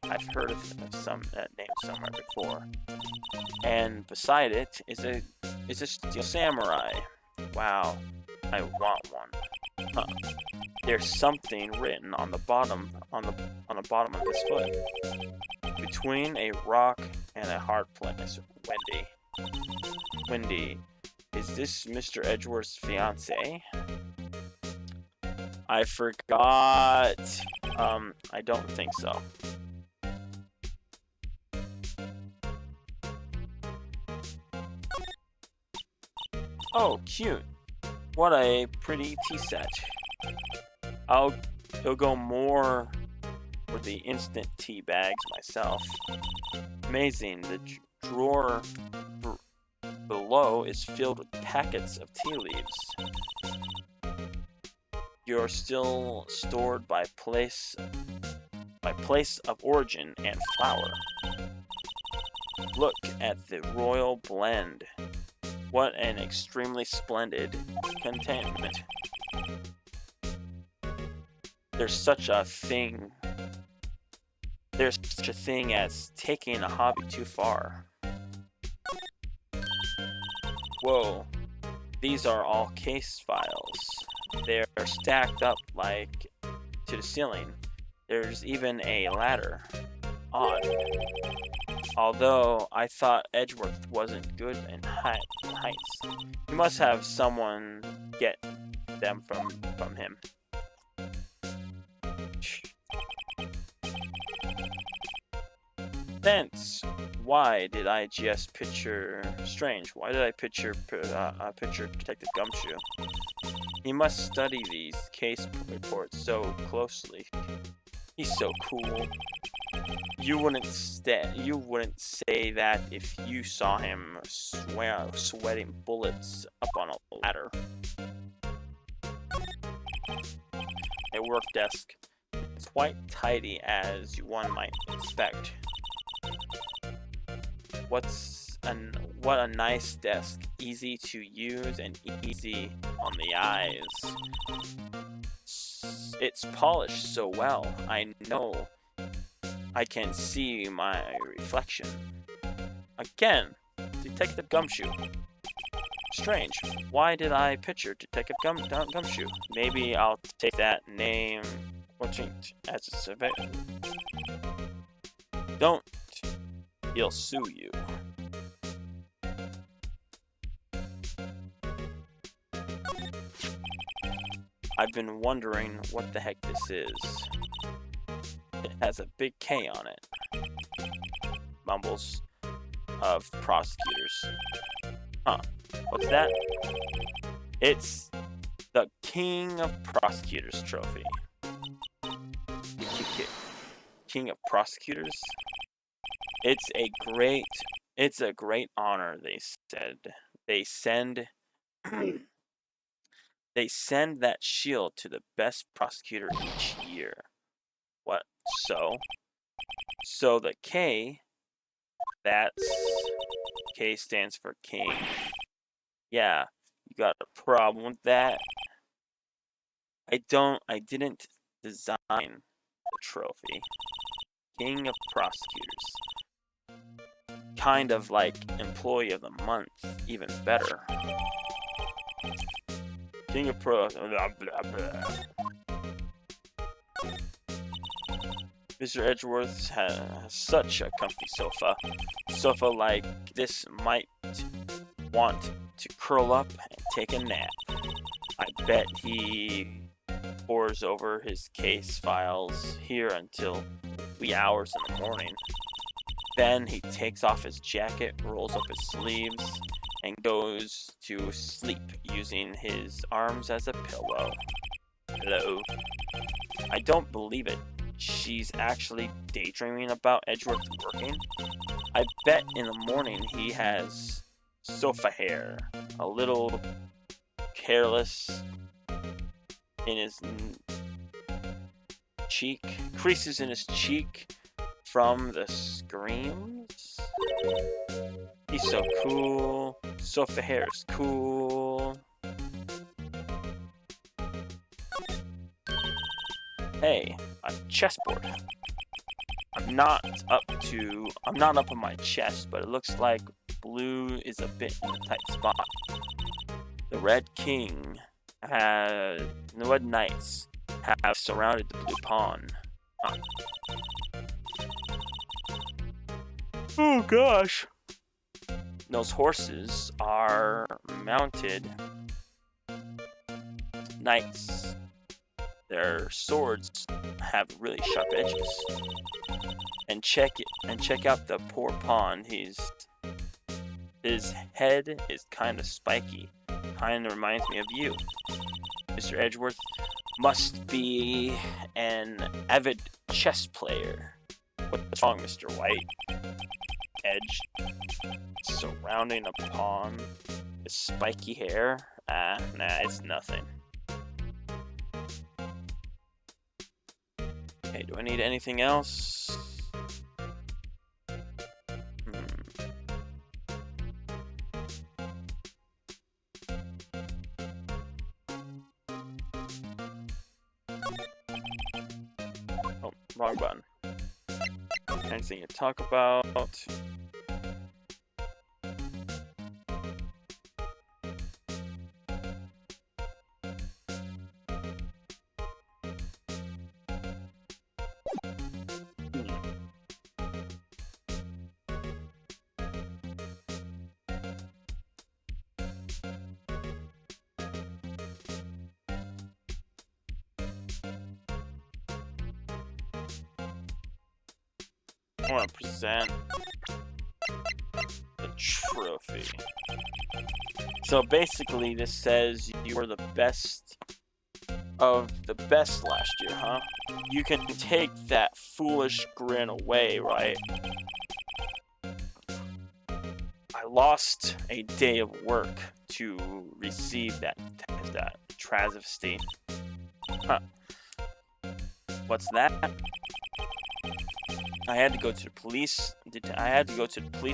I've heard of that name somewhere before. And beside it is a steel samurai. Wow, I want one. Huh. There's something written on the bottom of this foot. Between a rock and a hard place. Wendy, is this Mr. Edgeworth's fiance? I forgot. I don't think so. Oh, cute. What a pretty tea set. I'll go more for the instant tea bags myself. Amazing. The drawer below is filled with packets of tea leaves. You're still stored by place of origin and flour. Look at the royal blend. What an extremely splendid containment. There's such a thing as taking a hobby too far. Whoa, these are all case files. They're stacked up like to the ceiling. There's even a ladder. Odd. Although I thought Edgeworth wasn't good in heights. You must have someone get them from him. Thence, why did I just picture strange? Why did I picture Detective Gumshoe? He must study these case reports so closely. He's so cool. You wouldn't say that if you saw him sweating bullets up on a ladder. A work desk. It's quite tidy as one might expect. What a nice desk. Easy to use and easy on the eyes. It's polished so well. I know I can see my reflection. Again, Detective Gumshoe. Strange. Why did I picture Detective Gumshoe? Maybe I'll take that name as a survey. Don't. He'll sue you. I've been wondering what the heck this is. It has a big K on it. mumbles of prosecutors. Huh. What's that? It's the King of Prosecutors trophy. King of Prosecutors? It's a great honor, they said. They send they send that shield to the best prosecutor each year. What? So the K, that's K stands for king. Yeah, you got a problem with that? I didn't design the trophy. King of Prosecutors. Kind of like Employee of the Month, even better. King of Pro. Blah, blah, blah. Mr. Edgeworth has such a comfy sofa. Sofa like this might want to curl up and take a nap. I bet he pores over his case files here until wee hours in the morning. Then he takes off his jacket, rolls up his sleeves, and goes to sleep using his arms as a pillow. Hello. I don't believe it. She's actually daydreaming about Edgeworth working. I bet in the morning he has sofa hair, a little careless in his cheek, creases in his cheek from the screams. He's so cool. Sofa hair is cool. Hey, a chessboard. I'm not up on my chest, but it looks like blue is a bit in a tight spot. The Red Knights have surrounded the blue pawn. Huh. Oh gosh. Those horses are mounted knights. Their swords have really sharp edges. And check out the poor pawn. His head is kind of spiky. Kind of reminds me of you. Mr. Edgeworth must be an avid chess player. What's wrong, Mr. White? Edge surrounding a pawn with spiky hair? Nah, it's nothing. Okay, do I need anything else? Oh, wrong button. Anything to talk about? I want to present the trophy. So basically this says you were the best of the best last year, huh? You can take that foolish grin away, right? I lost a day of work to receive that travesty. Huh. What's that? I had to go to the police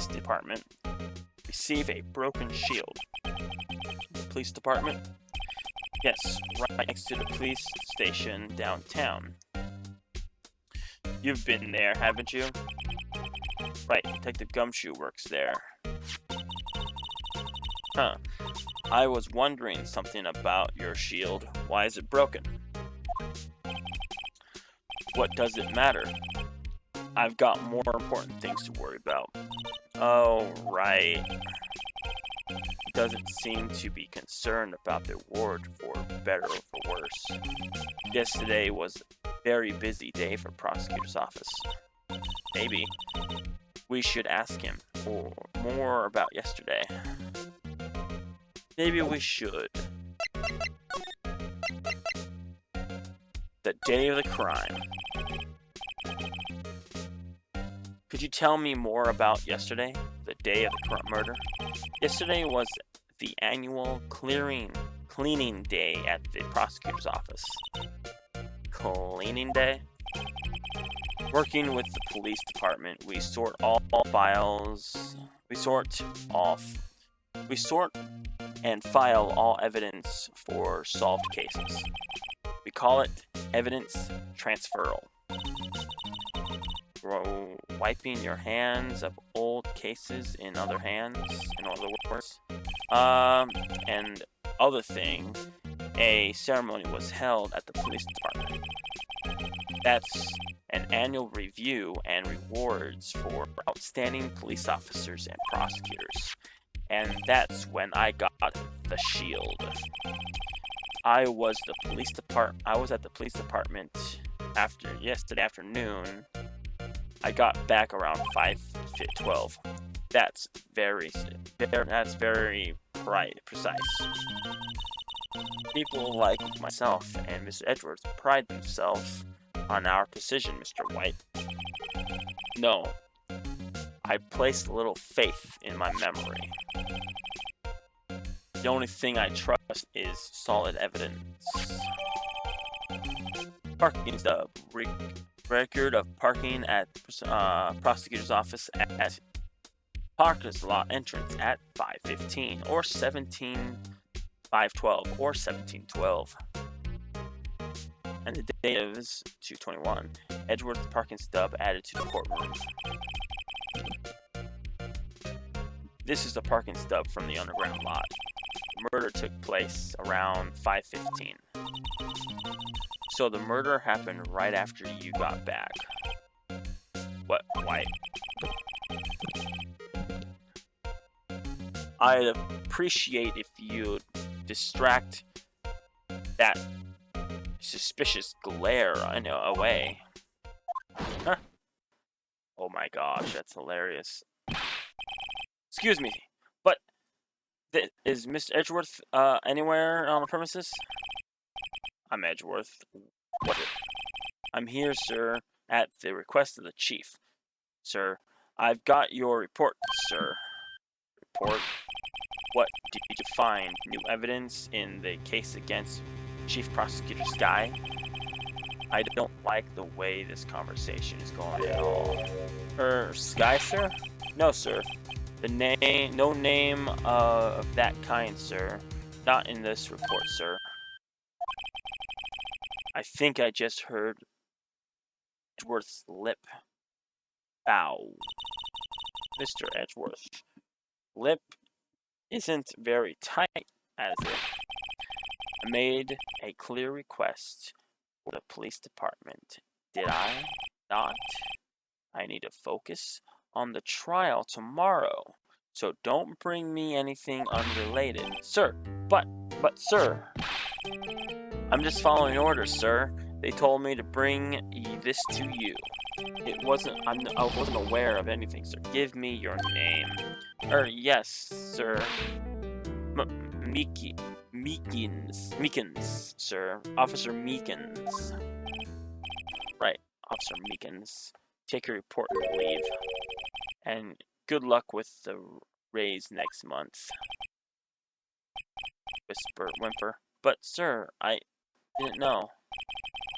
department, receive a broken shield. The police department? Yes, right next to the police station downtown. You've been there, haven't you? Right, Detective Gumshoe works there. Huh. I was wondering something about your shield. Why is it broken? What does it matter? I've got more important things to worry about. Oh, right. He doesn't seem to be concerned about the award for better or for worse. Yesterday was a very busy day for prosecutor's office. Maybe. We should ask him for more about yesterday. Maybe we should. The day of the crime. Could you tell me more about yesterday? The day of the murder? Yesterday was the annual cleaning day at the prosecutor's office. Cleaning day? Working with the police department, we sort all files. We sort and file all evidence for solved cases. We call it evidence transferal. Wiping your hands of old cases in other hands, in other words. And other thing, a ceremony was held at the police department. That's an annual review and rewards for outstanding police officers and prosecutors. And that's when I got the shield. I was at the police department yesterday afternoon. I got back around 5:12. That's very precise. People like myself and Mr. Edwards pride themselves on our precision, Mr. White. No, I place little faith in my memory. The only thing I trust is solid evidence. Parking stub. Record of parking at prosecutor's office at parking lot entrance at 5:15 or 5:12 or 17:12. And the date is 2/21. Edgeworth parking stub added to the courtroom. This is the parking stub from the underground lot. The murder took place around 5:15. So the murder happened right after you got back. What, White? I'd appreciate if you'd distract that suspicious glare away. Huh? Oh my gosh, that's hilarious. Excuse me, but is Mr. Edgeworth anywhere on the premises? I'm Edgeworth. What? I'm here, sir, at the request of the chief. Sir, I've got your report, sir. Report? What did you find? New evidence in the case against Chief Prosecutor Sky? I don't like the way this conversation is going at all. Sky, sir? No, sir. No name of that kind, sir. Not in this report, sir. I think I just heard Edgeworth's lip bow. Mr. Edgeworth, lip isn't very tight, as it. I made a clear request for the police department. Did I not? I need to focus on the trial tomorrow, so don't bring me anything unrelated. Sir, but sir. I'm just following orders, sir. They told me to bring this to you. I wasn't aware of anything, sir. Give me your name. Yes, sir. Meekins, sir. Officer Meekins. Right, Officer Meekins. Take your report and leave. And good luck with the raise next month. Whimper. But, sir, I didn't know.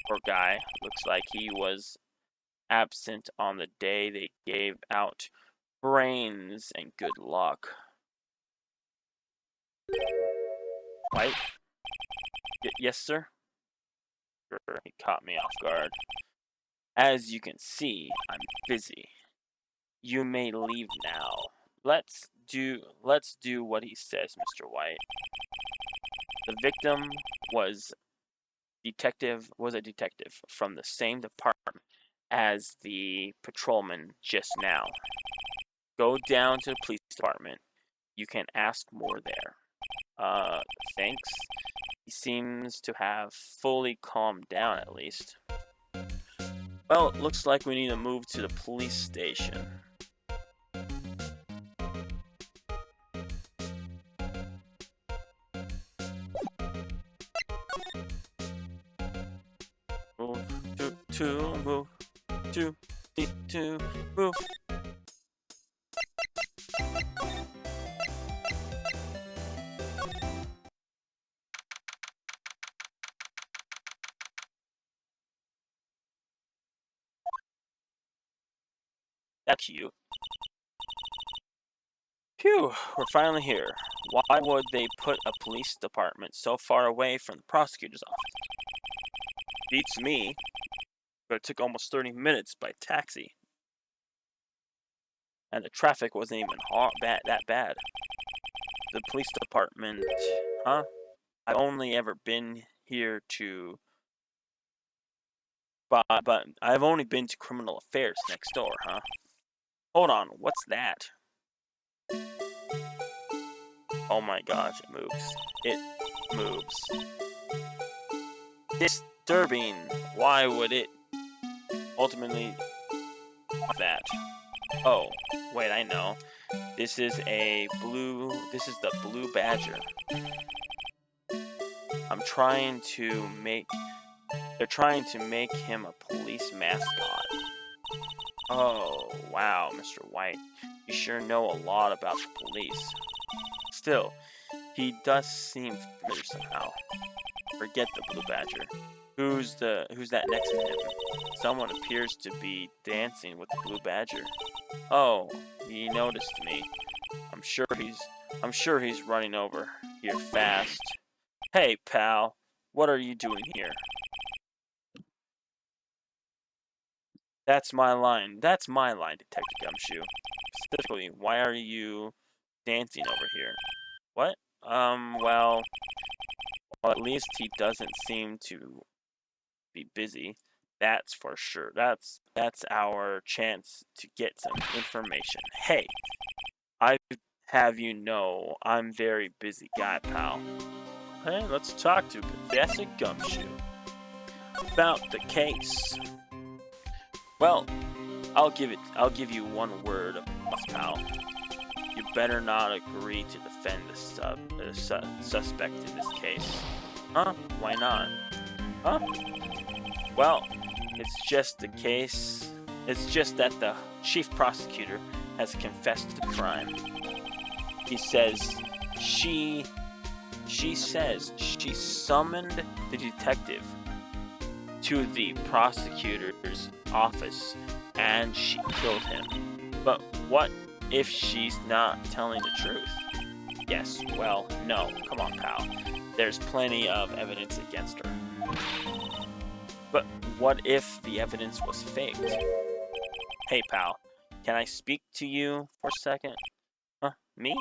Poor guy. Looks like he was absent on the day they gave out brains, and good luck. White? Yes, sir? Sure, he caught me off guard. As you can see, I'm busy. You may leave now. Let's do what he says, Mr. White. The victim was a detective from the same department as the patrolman just now. Go down to the police department. You can ask more there. Thanks. He seems to have fully calmed down, at least. Well, it looks like we need to move to the police station. to move, to need to move. That's cute. Phew, we're finally here. Why would they put a police department so far away from the prosecutor's office? Beats me, but it took almost 30 minutes by taxi. And the traffic wasn't even that bad. The police department, huh? I've only ever been here to... But I've only been to criminal affairs next door, huh? Hold on, what's that? Oh my gosh, it moves. It moves. Disturbing. Why would it ultimately that? Oh, wait, I know. This is the blue badger. They're trying to make him a police mascot. Oh, wow, Mr. White. You sure know a lot about the police. Still, he does seem familiar somehow. Forget the blue badger. Who's that next to him? Someone appears to be dancing with the blue badger. Oh, he noticed me. I'm sure he's running over here fast. Hey, pal, what are you doing here? That's my line. That's my line, Detective Gumshoe. Specifically, why are you dancing over here? What? Well, at least he doesn't seem to be busy. That's for sure. That's our chance to get some information. Hey, I have you know I'm very busy guy, pal. Hey, let's talk to Professor Gumshoe about the case. Well, I'll give you one word, pal. You better not agree to defend the suspect in this case. Huh? Why not? Huh? Well, it's just that the chief prosecutor has confessed to the crime. He says she says she summoned the detective to the prosecutor's office and she killed him. But what if she's not telling the truth? Yes, well, no. Come on, pal. There's plenty of evidence against her. But what if the evidence was faked? Hey, pal, can I speak to you for a second? Huh? Me?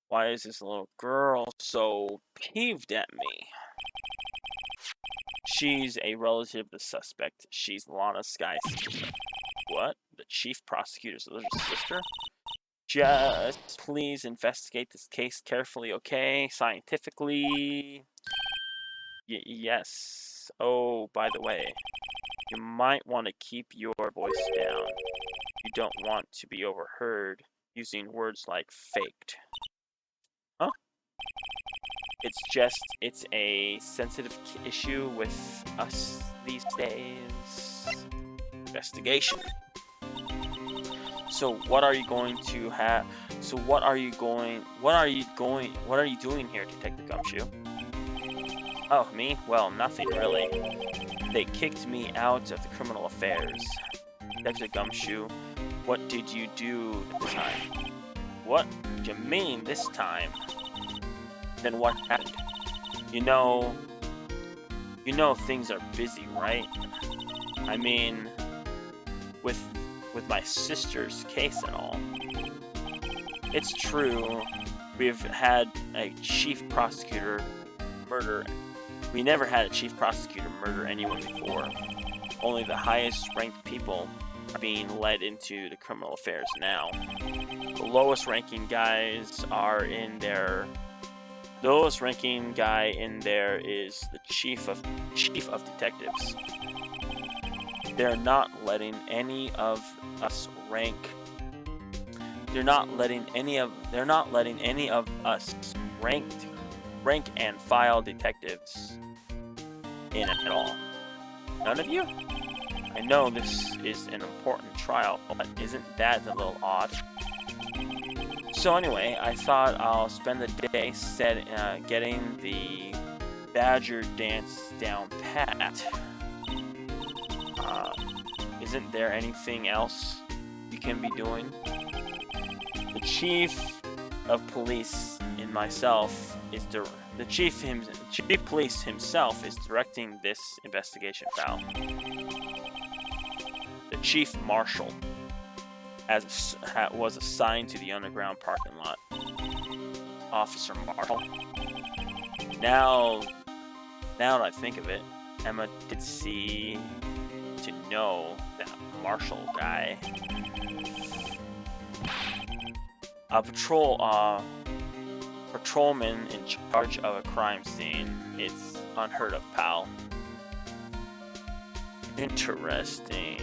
Why is this little girl so peeved at me? She's a relative of the suspect. She's Lana Sky's sister. What? The chief prosecutor's little sister? Just please investigate this case carefully, okay? Scientifically. Yes. Oh, by the way, you might want to keep your voice down. You don't want to be overheard using words like faked. Huh? It's a sensitive issue with us these days. Investigation. So what are you doing here, Detective Gumshoe? Oh, me? Well, nothing really. They kicked me out of the criminal affairs. Detective Gumshoe, what did you do this time? What do you mean this time? Then what happened? You know things are busy, right? I mean, with my sister's case and all. It's true, we've had a chief prosecutor murder. We never had a chief prosecutor murder anyone before. Only the highest ranked people are being led into the criminal affairs now. The lowest ranking guys are in there. The lowest ranking guy in there is the chief of detectives. They're not letting any of us rank. They're not letting any of us rank and file detectives in at all. None of you? I know this is an important trial, but isn't that a little odd? So anyway, I thought I'll spend the day getting the Badger dance down pat. Isn't there anything else you can be doing? The chief of police in myself is the chief police himself is directing this investigation, pal. The chief marshal was assigned to the underground parking lot. Officer Marshall. Now that I think of it, Emma did see to know that Marshall guy. A patrolman in charge of a crime scene. It's unheard of, pal. Interesting.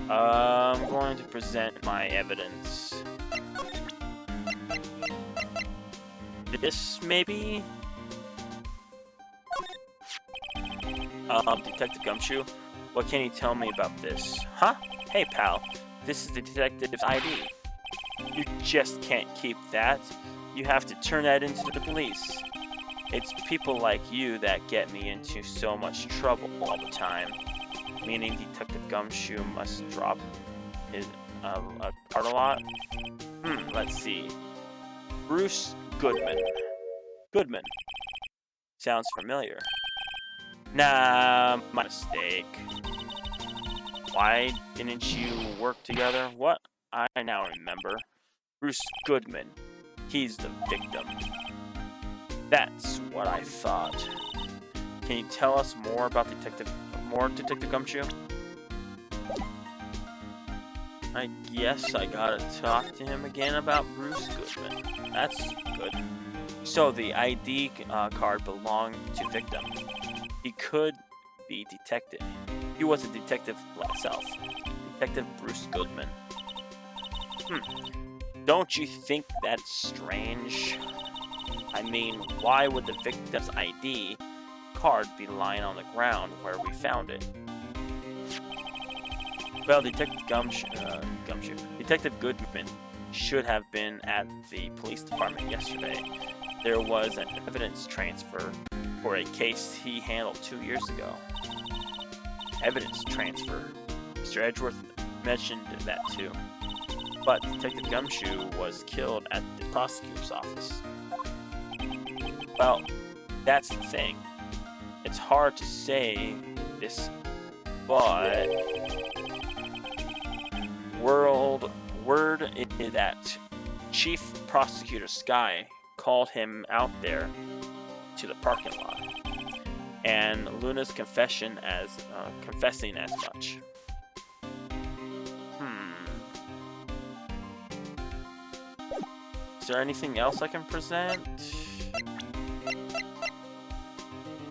I'm going to present my evidence. This, maybe? Detective Gumshoe, what can you tell me about this? Huh? Hey, pal, this is the detective's ID. You just can't keep that. You have to turn that into the police. It's people like you that get me into so much trouble all the time. Meaning Detective Gumshoe must drop his card a lot? Let's see. Bruce Goodman. Goodman. Sounds familiar. Nah, my mistake. Why didn't you work together? What? I now remember. Bruce Goodman. He's the victim. That's what I thought. Can you tell us more about Detective Gumshoe? I guess I gotta talk to him again about Bruce Goodman. That's good. So the ID card belonged to victim. He could be detective. He was a detective himself. Detective Bruce Goodman. Don't you think that's strange? I mean, why would the victim's ID card be lying on the ground where we found it? Well, Detective Detective Goodman should have been at the police department yesterday. There was an evidence transfer for a case he handled 2 years ago. Evidence transfer. Mr. Edgeworth mentioned that too. But Detective Gumshoe was killed at the prosecutor's office. Well, that's the thing. It's hard to say this, but word is that Chief Prosecutor Sky called him out there to the parking lot, and Luna's confessing as much. Is there anything else I can present?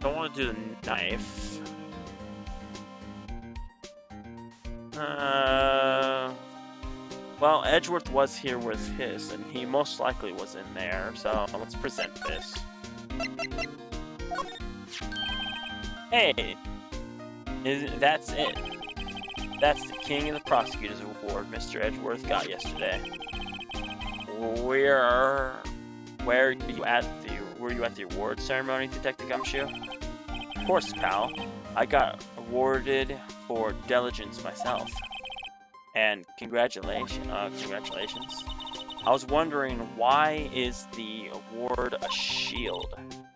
Don't want to do the knife. Well, Edgeworth was here with his, and he most likely was in there, so let's present this. Hey! That's it. That's the King of the Prosecutors Award Mr. Edgeworth got yesterday. Were you at the award ceremony, Detective Gumshoe? Of course, pal. I got awarded for diligence myself. And congratulations. I was wondering, why is the award a shield?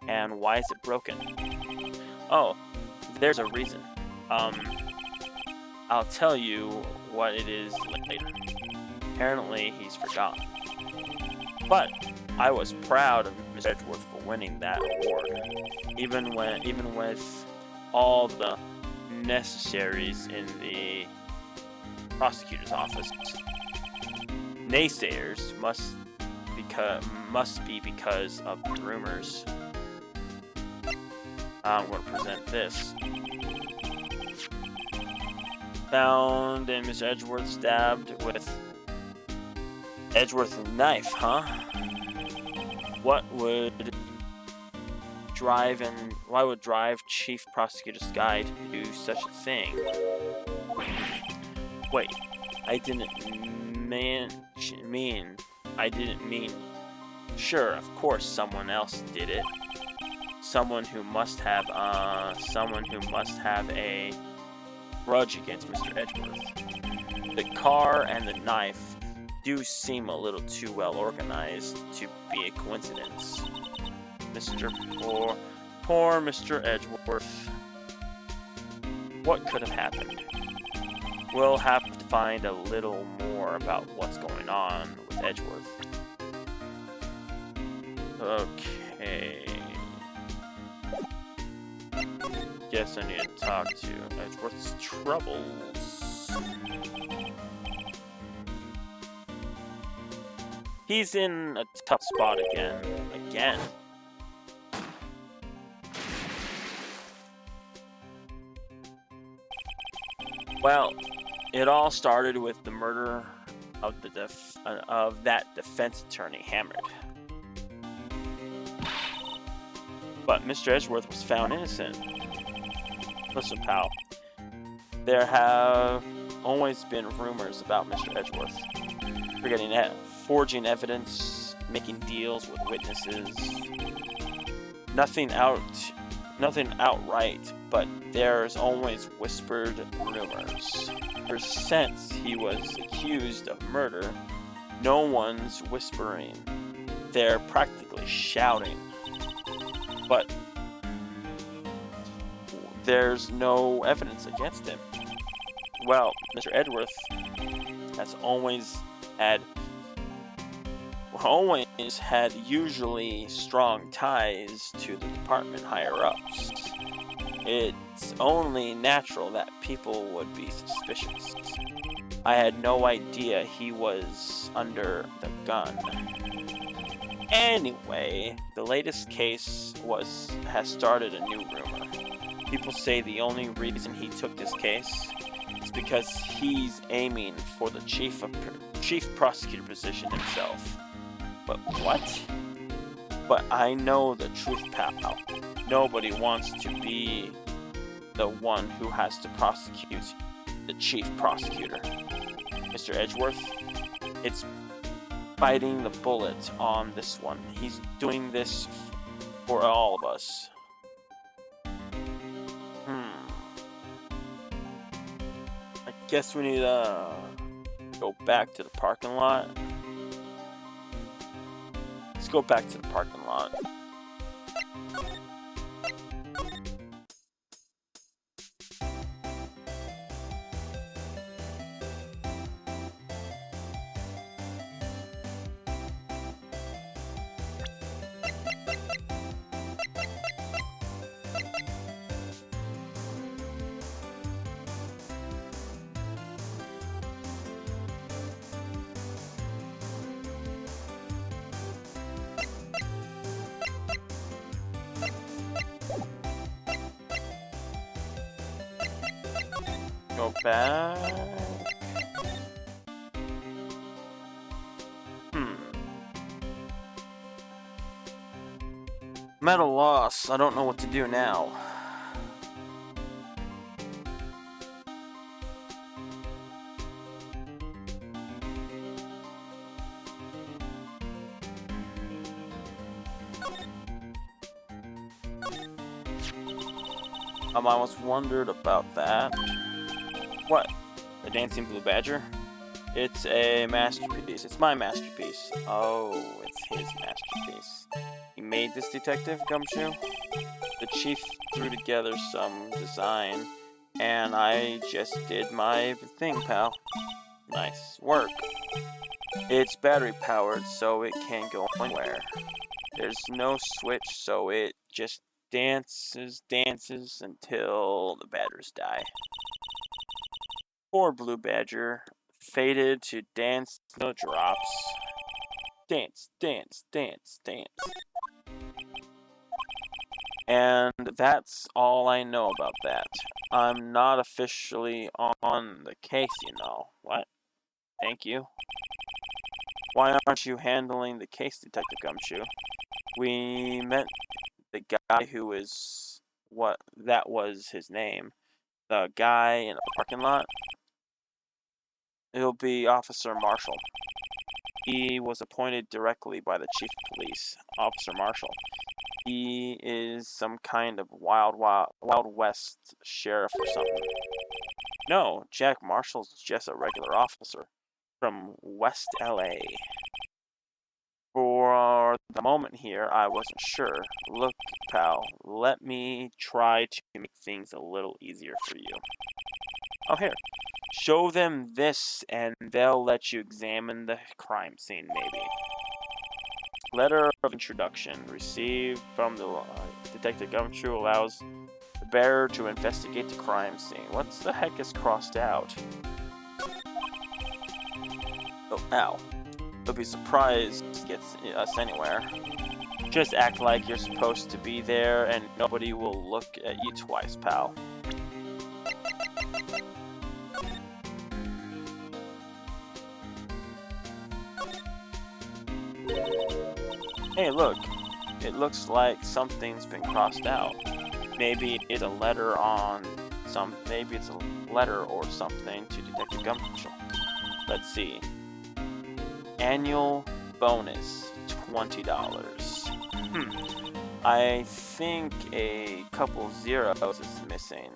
And why is it broken? Oh, there's a reason. I'll tell you what it is later. Apparently, he's forgotten. But I was proud of Mr. Edgeworth for winning that award, even with all the necessaries in the prosecutor's office. Naysayers must be because of the rumors. I'm going to present this. found and Mr. Edgeworth stabbed with Edgeworth's knife, huh? What would why would drive Chief Prosecutor's Guide to do such a thing? Wait, I didn't mean. Sure, of course someone else did it. Someone who must have a grudge against Mr. Edgeworth. The car and the knife do seem a little too well organized to be a coincidence. Poor Mr. Edgeworth. What could have happened? We'll have to find a little more about what's going on with Edgeworth. Okay. Guess I need to talk to Edgeworth's troubles. He's in a tough spot again. Well, it all started with the murder of that defense attorney, Hammond. But Mr. Edgeworth was found innocent. Listen, pal. There have always been rumors about Mr. Edgeworth. Forging evidence, making deals with witnesses. Nothing outright, but there's always whispered rumors. Ever since he was accused of murder, no one's whispering. They're practically shouting. But there's no evidence against him. Well, Mr. Edgeworth has always had usually strong ties to the department higher-ups. It's only natural that people would be suspicious. I had no idea he was under the gun. Anyway, the latest case has started a new rumor. People say the only reason he took this case is because he's aiming for the chief prosecutor position himself. But what? But I know the truth, pal. Nobody wants to be the one who has to prosecute the chief prosecutor. Mr. Edgeworth, it's biting the bullet on this one. He's doing this for all of us. I guess we need to go back to the parking lot. Let's go back to the parking lot. Go back. I'm at a loss. I don't know what to do now. I almost wondered about that. What? The Dancing Blue Badger? It's a masterpiece. It's my masterpiece. Oh, it's his masterpiece. He made this, Detective Gumshoe? The chief threw together some design, and I just did my thing, pal. Nice work. It's battery powered, so it can't go anywhere. There's no switch, so it just dances until the batteries die. Poor Blue Badger, fated to dance no drops. Dance, dance, dance, dance. And That's all I know about that. I'm not officially on the case, you know. What? Thank you. Why aren't you handling the case, Detective Gumshoe? We met the guy who is what that was his name. The guy in the parking lot. It'll be Officer Marshall. He was appointed directly by the Chief of Police, Officer Marshall. He is some kind of wild west sheriff or something. No, Jack Marshall's just a regular officer from West LA. For the moment here, I wasn't sure. Look, pal, let me try to make things a little easier for you. Oh, here. Show them this, and they'll let you examine the crime scene, maybe. Letter of introduction received from the Detective Gumshoe allows the bearer to investigate the crime scene. What the heck is crossed out? Oh, ow. They'll be surprised it gets us anywhere. Just act like you're supposed to be there and nobody will look at you twice, pal. Hey, look. It looks like something's been crossed out. Maybe it's a letter maybe it's a letter or something to Detective Gumshoe. Let's see. Annual bonus, $20. I think a couple zeros is missing.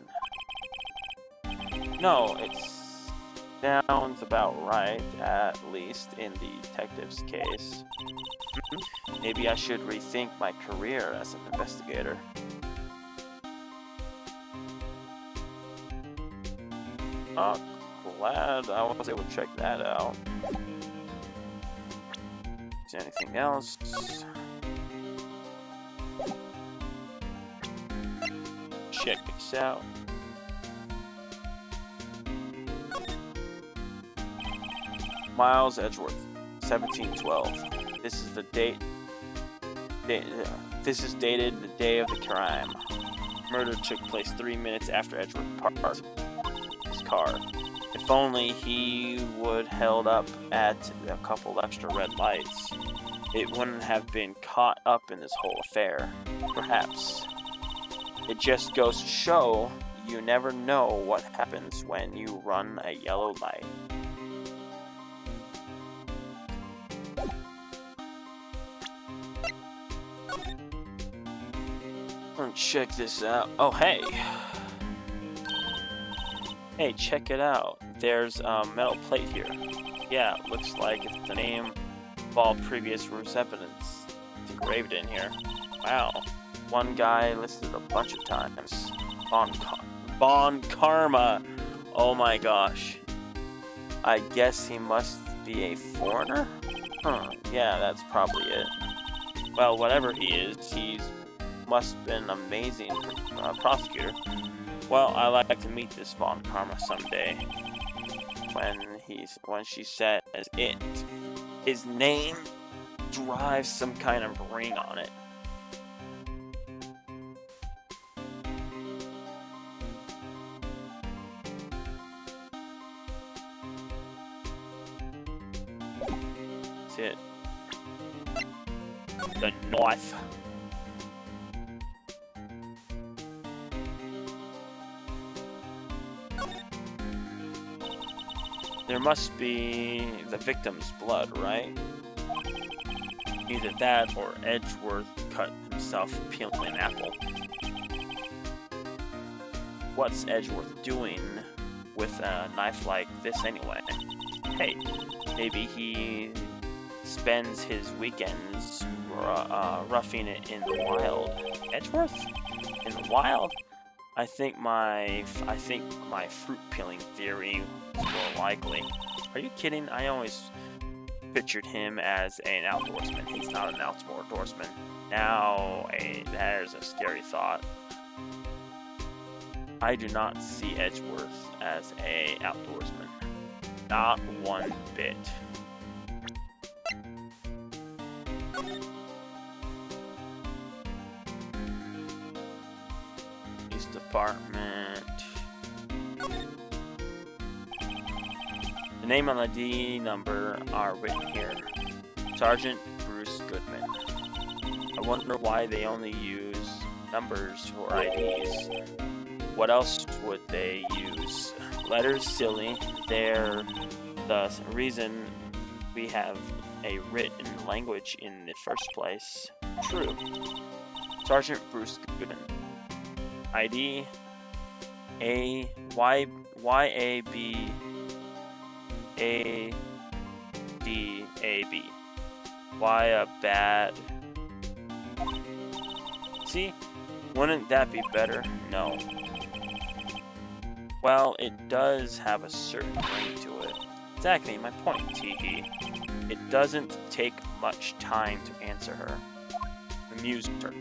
No, it sounds about right, at least in the detective's case. Maybe I should rethink my career as an investigator. Oh, glad I was able to check that out. Is there anything else? Check this out. Miles Edgeworth, 1712. This is the date. This is dated the day of the crime. Murder took place 3 minutes after Edgeworth parked his car. If only he would held up at a couple extra red lights, it wouldn't have been caught up in this whole affair. Perhaps. It just goes to show you never know what happens when you run a yellow light. Check this out. Oh, hey. Hey, check it out. There's a metal plate here. Yeah, looks like it's the name of all previous receptacles engraved in here. Wow. One guy listed a bunch of times. Bon Karma. Oh my gosh. I guess he must be a foreigner? Yeah, that's probably it. Well, whatever he is, he's must have been an amazing prosecutor. Well, I'd like to meet this Von Karma someday. When she says it, his name drives some kind of ring on it. That's it. The knife. There must be the victim's blood, right? Either that or Edgeworth cut himself peeling an apple. What's Edgeworth doing with a knife like this anyway? Hey, maybe he spends his weekends roughing it in the wild. Edgeworth? In the wild? I think my fruit peeling theory is more likely. Are you kidding? I always pictured him as an outdoorsman. He's not an outdoorsman. Now, there's a scary thought. I do not see Edgeworth as an outdoorsman. Not one bit. Police Department. The name on the ID number are written here. Sergeant Bruce Goodman. I wonder why they only use numbers for IDs. What else would they use? Letters, silly. They're the reason we have a written language in the first place. True. Sergeant Bruce Goodman. ID A Y A B A D A B. Why a bad? See? Wouldn't that be better? No. Well, it does have a certain ring to it. Exactly my point, Teehee. It doesn't take much time to answer her. Amuse her.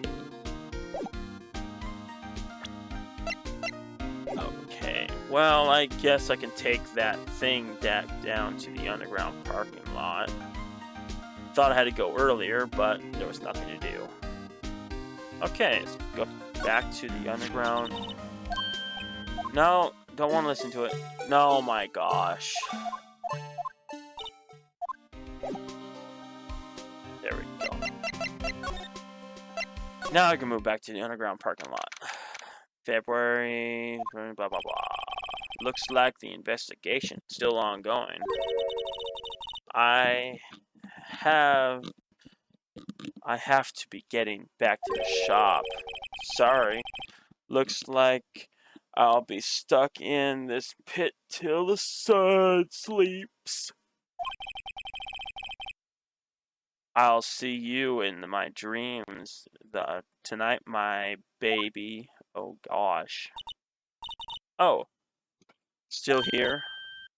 Okay, well, I guess I can take that thing down to the underground parking lot. Thought I had to go earlier, but there was nothing to do. Okay, let's go back to the underground. No, don't want to listen to it. No, my gosh. There we go. Now I can move back to the underground parking lot. February, blah, blah, blah. Looks like the investigation's still ongoing. I have to be getting back to the shop. Sorry. Looks like I'll be stuck in this pit till the sun sleeps. I'll see you in my dreams tonight, my baby. Oh gosh. Oh, still here?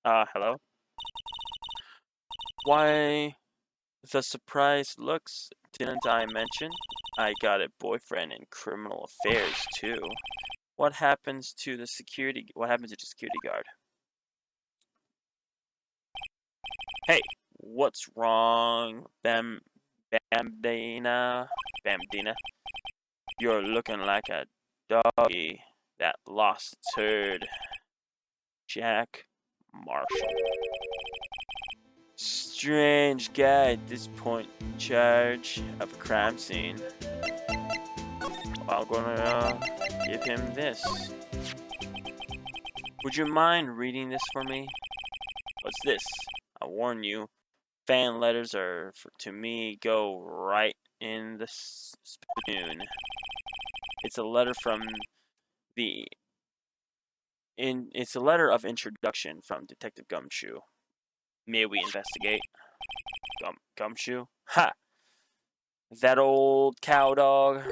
Hello? Why, the surprise looks, didn't I mention? I got a boyfriend in criminal affairs too. What happens to the security guard? Hey, what's wrong, Bamdina? You're looking like a doggy that lost its herd. Jack Marshall. Strange guy at this point in charge of a crime scene. I'm gonna give him this. Would you mind reading this for me? What's this? I warn you, fan letters are to me go right in the spoon. It's a letter from it's a letter of introduction from Detective Gumshoe. May we investigate? Gumshoe? Ha! That old cow dog.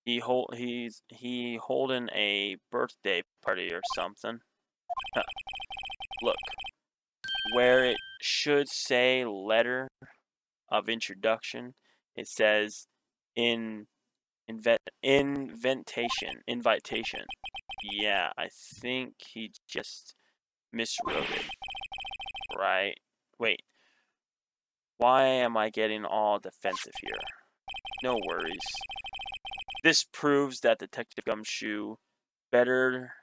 He's holding a birthday party or something. Huh. Look, where it should say letter of introduction, it says invitation. Yeah, I think he just miswrote it. Right. Wait. Why am I getting all defensive here? No worries. This proves that Detective Gumshoe better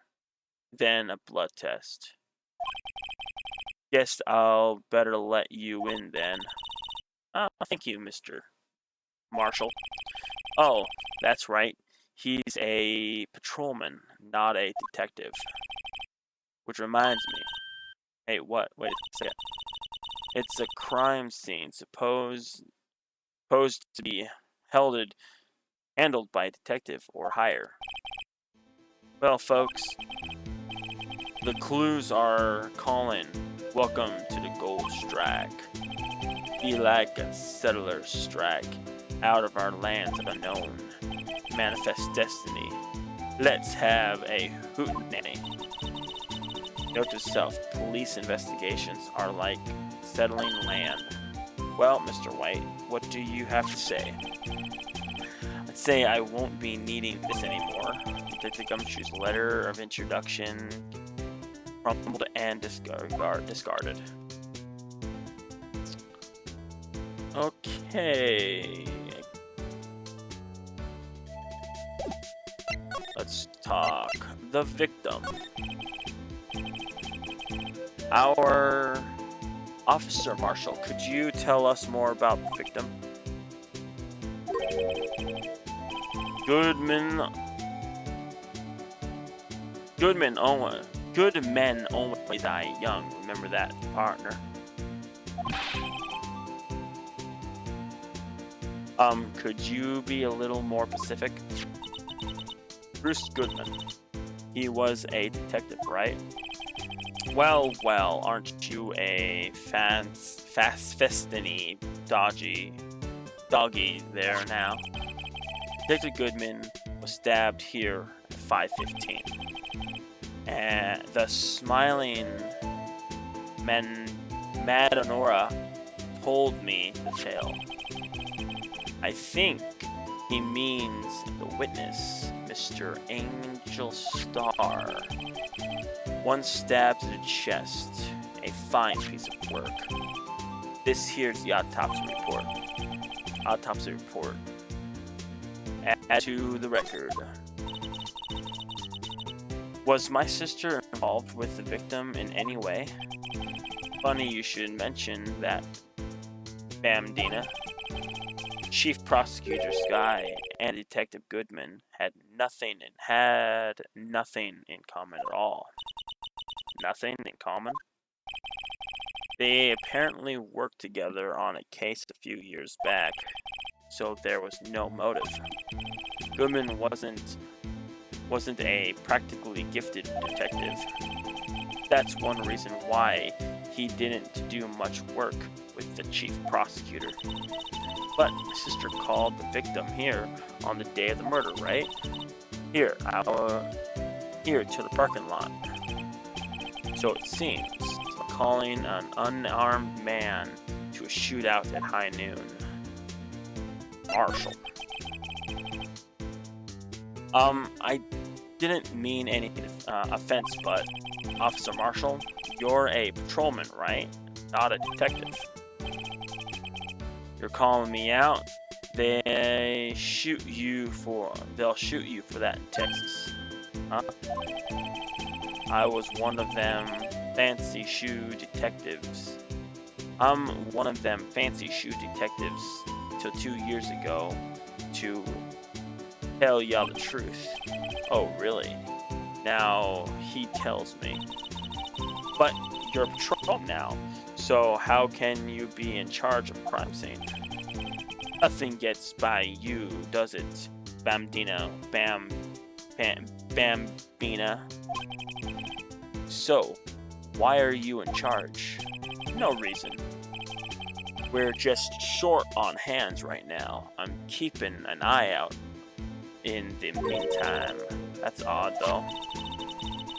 than a blood test. Guess I'll better let you in then. Thank you, Mr. Marshall. Oh, that's right. He's a patrolman, not a detective. Which reminds me. Hey, what? Wait a second. It's a crime scene, supposed to be handled by a detective or higher. Well, folks, the clues are calling. Welcome to the Gold Strike. Be like a settler strike out of our lands of unknown. Manifest destiny. Let's have a hootenanny. Note to self, police investigations are like settling land. Well, Mr. White, what do you have to say? I'd say I won't be needing this anymore. Detective Gumshoe's letter of introduction crumpled and discarded. Okay. let's talk the victim. Our Officer Marshall, could you tell us more about the victim? Good men only die young. Remember that, partner. Could you be a little more specific? Bruce Goodman. He was a detective, right? Well, aren't you a fast-festiny doggy there now? Detective Goodman was stabbed here at 5:15. And the smiling Madonora told me the tale. I think he means the witness, Mr. Angel Star. One stab to the chest, a fine piece of work. This here's the autopsy report. Add to the record. Was my sister involved with the victim in any way? Funny you should mention that, Bamdina. Chief Prosecutor Sky and Detective Goodman had nothing in common at all. Nothing in common? They apparently worked together on a case a few years back, so there was no motive. Goodman wasn't a practically gifted detective. That's one reason why he didn't do much work with the chief prosecutor. But my sister called the victim here on the day of the murder, right? Here to the parking lot. So it seems, calling an unarmed man to a shootout at high noon. Marshall. I didn't mean any offense, but Officer Marshall, you're a patrolman, right? Not a detective. You're calling me out. They'll shoot you for that in Texas. Huh? I was one of them fancy shoe detectives. I'm one of them fancy shoe detectives till 2 years ago to tell y'all the truth. Oh, really? Now he tells me. But you're a patrolman now, so how can you be in charge of a crime scene? Nothing gets by you, does it, Bambina? Bambina. So, why are you in charge? No reason. We're just short on hands right now. I'm keeping an eye out in the meantime. That's odd, though.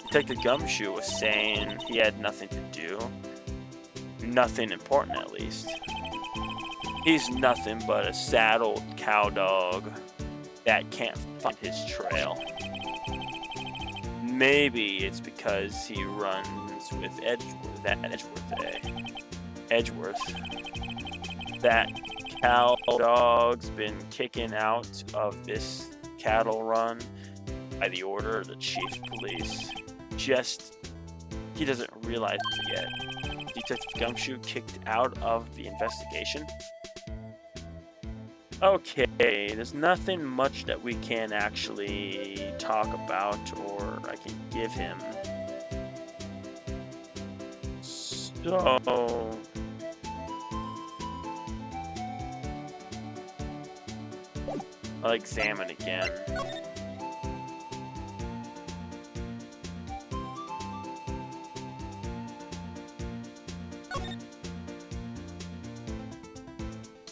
Detective Gumshoe was saying he had nothing to do. Nothing important, at least. He's nothing but a sad old cow dog that can't find his trail. Maybe it's because he runs with Edgeworth. That cow dog's been kicking out of this cattle run by the order of the chief of police. He doesn't realize it yet. Detective Gumshoe kicked out of the investigation. Okay, there's nothing much that we can actually talk about or I can give him. So... I'll examine again.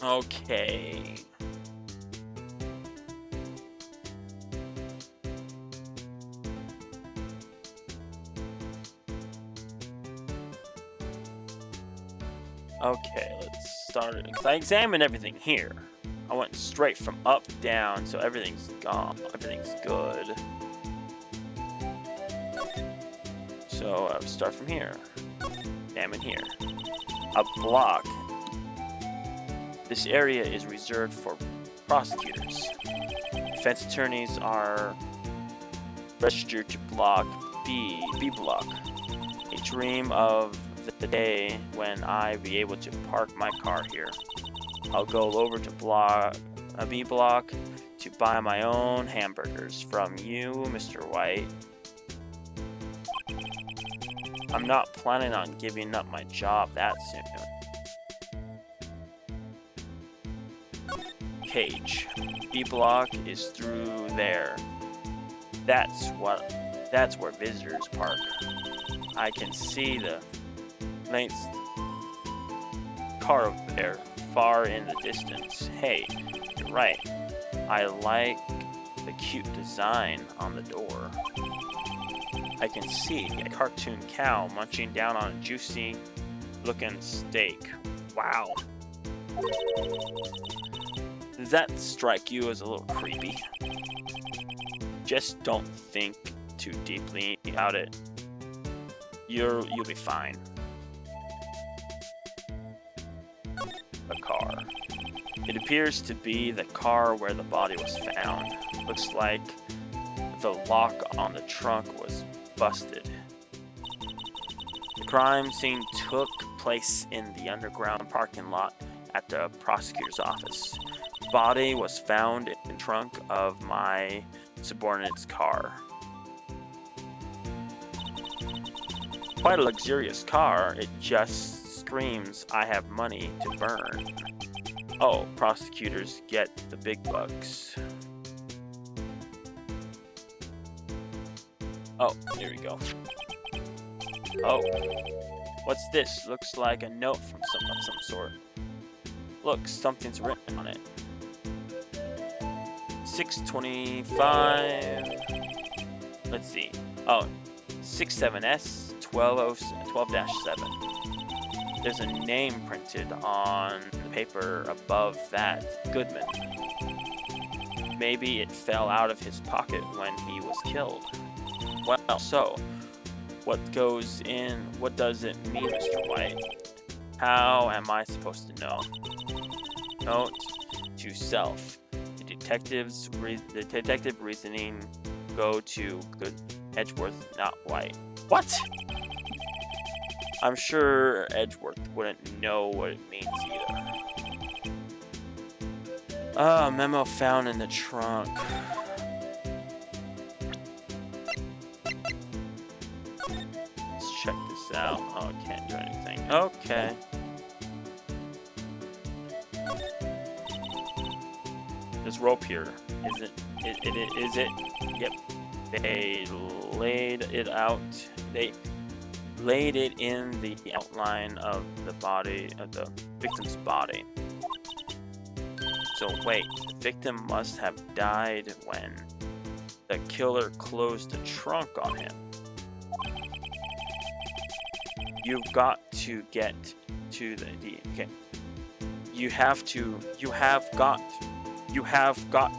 Okay. Okay, let's start it. I examined everything here. I went straight from up to down, so everything's gone. Everything's good. So I'll start from here. Examine here. A block. This area is reserved for prosecutors. Defense attorneys are Register to block B block. I dream of the day when I be able to park my car here. I'll go over to B block to buy my own hamburgers from you, Mr. White. I'm not planning on giving up my job that soon. Cage. B block is through there. That's where visitors park. I can see the length car over there, far in the distance. Hey, you're right. I like the cute design on the door. I can see a cartoon cow munching down on a juicy looking steak. Wow. Does that strike you as a little creepy? Just don't think too deeply about it. You'll be fine. The car. It appears to be the car where the body was found. Looks like the lock on the trunk was busted. The crime scene took place in the underground parking lot at the prosecutor's office. The body was found in the trunk of my subordinate's car. Quite a luxurious car. It just screams, I have money to burn. Oh, prosecutors get the big bucks. Oh, here we go. Oh, what's this? Looks like a note from some sort. Look, something's written on it. 625. Let's see. Oh, 67S 12-7. There's a name printed on the paper above that. Goodman. Maybe it fell out of his pocket when he was killed. Well, so, what goes in? What does it mean, Mr. White? How am I supposed to know? Note to self. The detective reasoning go to good Edgeworth, not White. What? I'm sure Edgeworth wouldn't know what it means either. Memo found in the trunk. Let's check this out. Oh, I can't do anything. Okay. There's rope here. Is it? Is it? Yep. They laid it out. They laid it in the outline of the body, of the victim's body. So wait, the victim must have died when the killer closed the trunk on him. You've got to get to the okay. You have got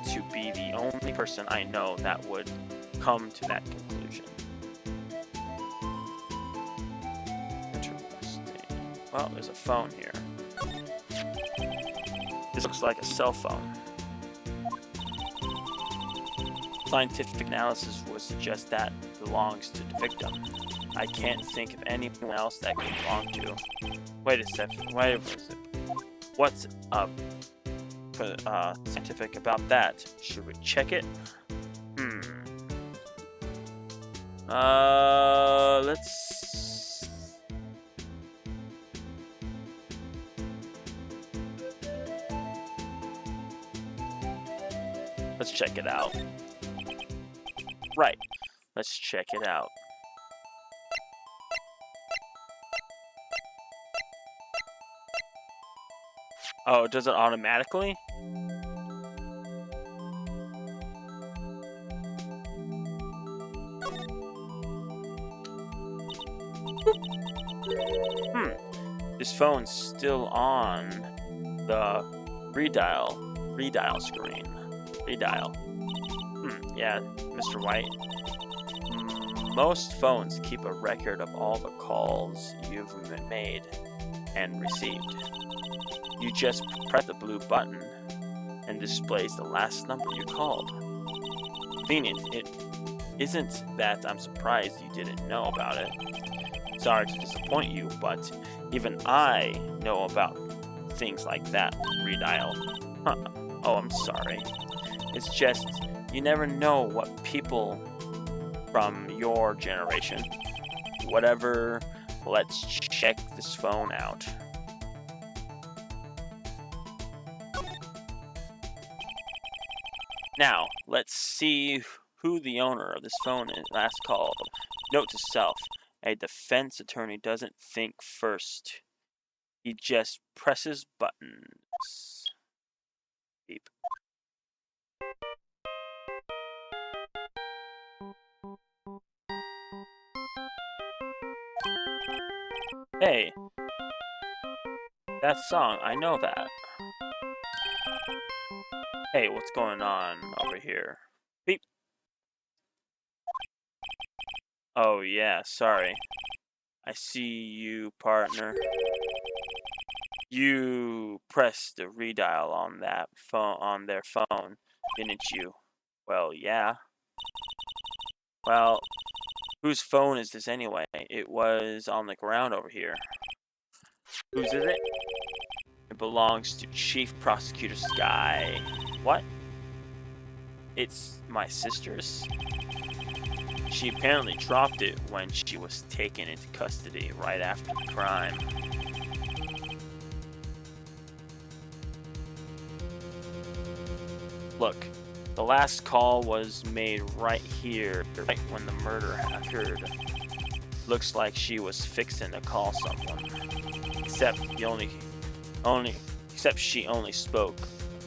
to be the only person I know that would come to that conclusion. Interesting. Well, there's a phone here. This looks like a cell phone. Scientific analysis would suggest that belongs to the victim. I can't think of anyone else that could belong to. Wait a second. Wait a second. What's up? Scientific about that? Should we check it? Let's check it out. Right. Let's check it out. Oh, does it automatically? This phone's still on the redial screen. Redial. Yeah, Mr. White. Most phones keep a record of all the calls you've made and received. You just press the blue button and displays the last number you called. Convenient. isn't that I'm surprised you didn't know about it. Sorry to disappoint you, but even I know about things like that redial. Huh. Oh, I'm sorry. It's just, you never know what people from your generation. Whatever, let's check this phone out. Now, let's see who the owner of this phone is last called. Note to self, a defense attorney doesn't think first. He just presses buttons. Beep. Hey, that song, I know that. Hey, what's going on over here? Beep. Oh yeah, sorry. I see you, partner. You pressed the redial on that phone, on their phone, didn't you? Well, yeah. Well, whose phone is this anyway? It was on the ground over here. Whose is it? It belongs to Chief Prosecutor Sky. What? It's my sister's? She apparently dropped it when she was taken into custody right after the crime. Look, the last call was made right here, right when the murder occurred. Looks like she was fixing to call someone. Except she only spoke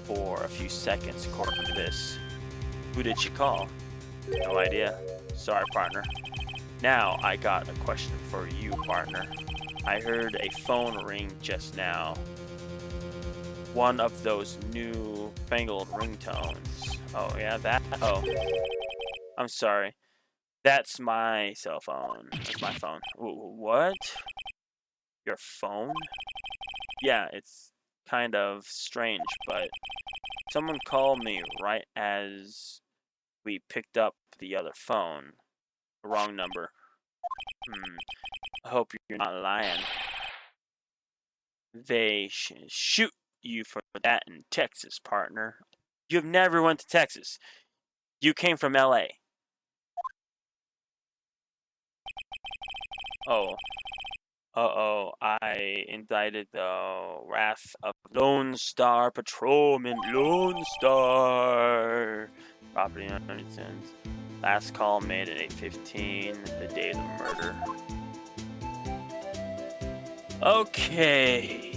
for a few seconds according to this. Who did she call? No idea. Sorry, partner. Now I got a question for you, partner. I heard a phone ring just now. One of those new fangled ringtones. Oh yeah, that? Oh. I'm sorry. That's my cell phone. That's my phone. What? Your phone? Yeah, it's kind of strange, but someone called me right as we picked up the other phone. Wrong number. I hope you're not lying. They shoot you for that in Texas, partner. You've never went to Texas. You came from LA. Oh. Uh-oh, I indicted the wrath of Lone Star Patrolman Lone Star. Property owners. Last call made at 8:15, the day of the murder. Okay.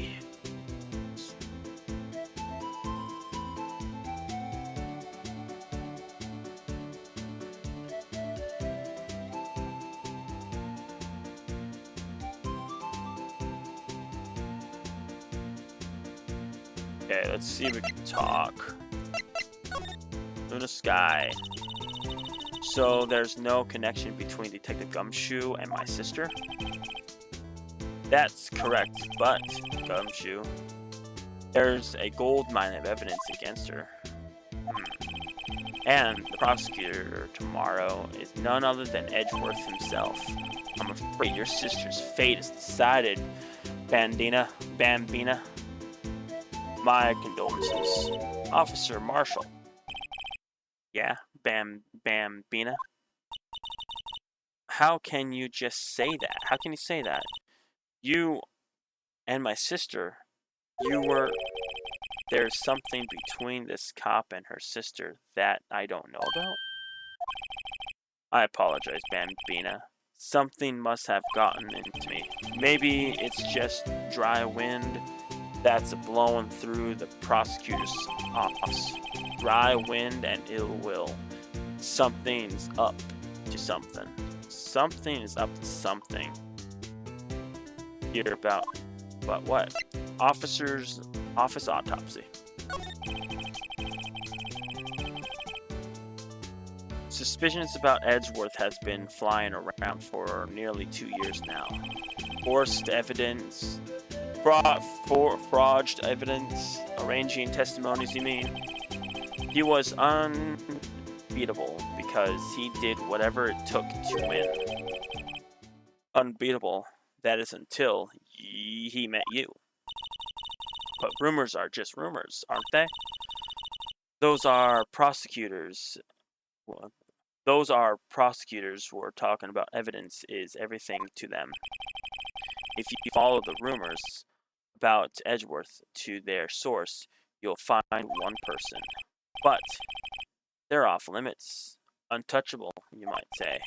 Okay, let's see if we can talk. Luna Sky. So there's no connection between Detective Gumshoe and my sister? That's correct, but, Gumshoe, there's a gold mine of evidence against her. And the prosecutor tomorrow is none other than Edgeworth himself. I'm afraid your sister's fate is decided, Bambina. My condolences. Officer Marshall. Yeah, Bambina. How can you just say that? How can you say that? You and my sister, there's something between this cop and her sister that I don't know about? I apologize, Bambina. Something must have gotten into me. Maybe it's just dry wind that's blowing through the prosecutor's office. Dry wind and ill will. Something's up to something. Something is up to something. Hear about what? Office autopsy. Suspicions about Edgeworth has been flying around for nearly 2 years now. Forged evidence, forged evidence, arranging testimonies, you mean? He was unbeatable because he did whatever it took to win. Unbeatable, that is until he met you. But rumors are just rumors, aren't they? Those are prosecutors. Those are prosecutors who are talking about evidence is everything to them. If you follow the rumors about Edgeworth to their source, you'll find one person. But they're off limits. Untouchable, you might say.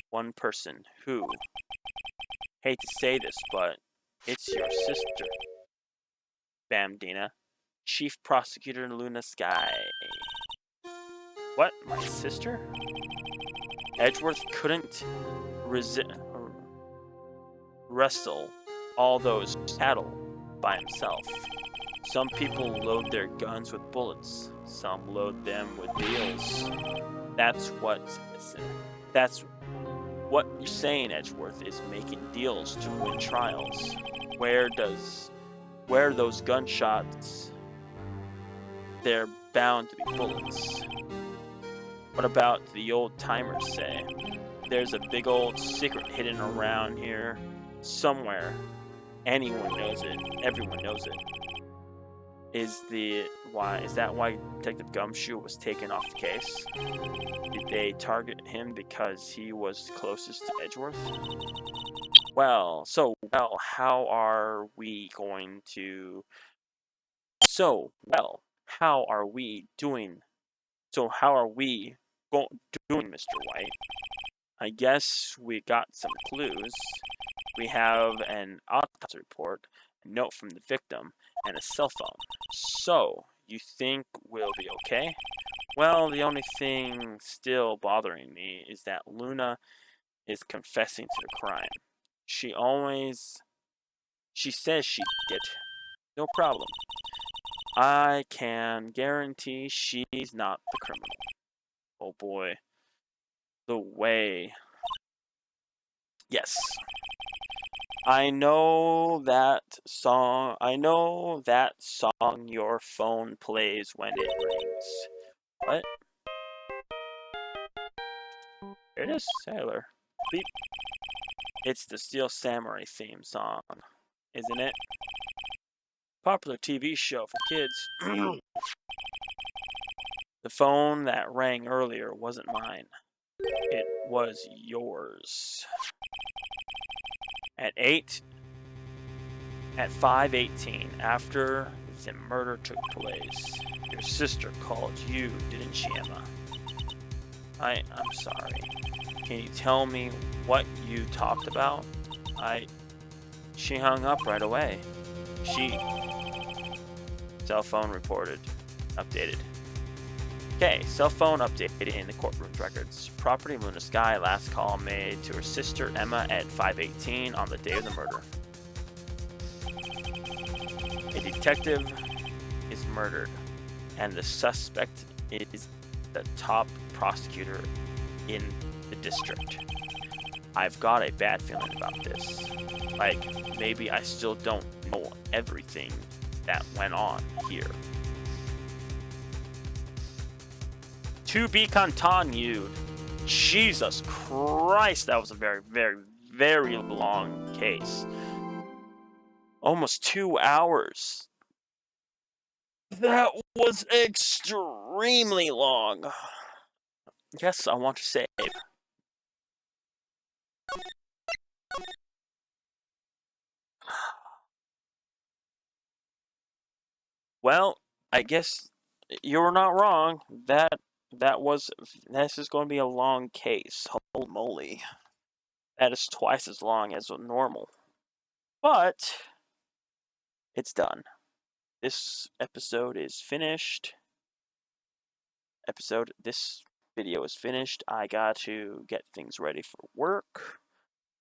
One person who, hate to say this, but it's your sister, Bamdina, Chief Prosecutor Luna Sky. What? My sister? Edgeworth couldn't wrestle all those cattle by himself. Some people load their guns with bullets. Some load them with deals. That's what you're saying, Edgeworth, is making deals to win trials. Where are those gunshots? They're bound to be bullets. What about the old timers say? There's a big old secret hidden around here somewhere. Anyone knows it. Everyone knows it. Is that why Detective Gumshoe was taken off the case? Did they target him because he was closest to Edgeworth? Well, how are we doing? How are we doing, Mr. White? I guess we got some clues. We have an autopsy report, a note from the victim, and a cell phone. So, you think we'll be okay? Well, the only thing still bothering me is that Luna is confessing to the crime. She says she did. No problem. I can guarantee she's not the criminal. Oh boy. The way. Yes. I know that song your phone plays when it rings. What? There it is, Sailor. Beep. It's the Steel Samurai theme song, isn't it? Popular TV show for kids. The phone that rang earlier wasn't mine. It was yours. At 5:18, after the murder took place, your sister called you, didn't she, Emma? I'm sorry. Can you tell me what you talked about? She hung up right away. Cell phone reported. Updated. Okay, cell phone updated in the courtroom's records. Property Luna Sky, last call made to her sister Emma at 5:18 on the day of the murder. A detective is murdered, and the suspect is the top prosecutor in the district. I've got a bad feeling about this. Like, maybe I still don't know everything that went on here. To be continued. Jesus Christ, that was a very, very, very long case. Almost 2 hours. That was extremely long. Yes, I want to save. Well, I guess you're not wrong. This is going to be a long case. Holy moly. That is twice as long as normal. But it's done. This episode is finished. This video is finished. I got to get things ready for work.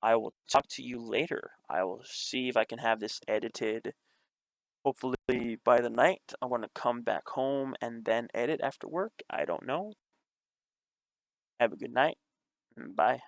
I will talk to you later. I will see if I can have this edited. Hopefully by the night. I want to come back home and then edit after work. I don't know. Have a good night. Bye.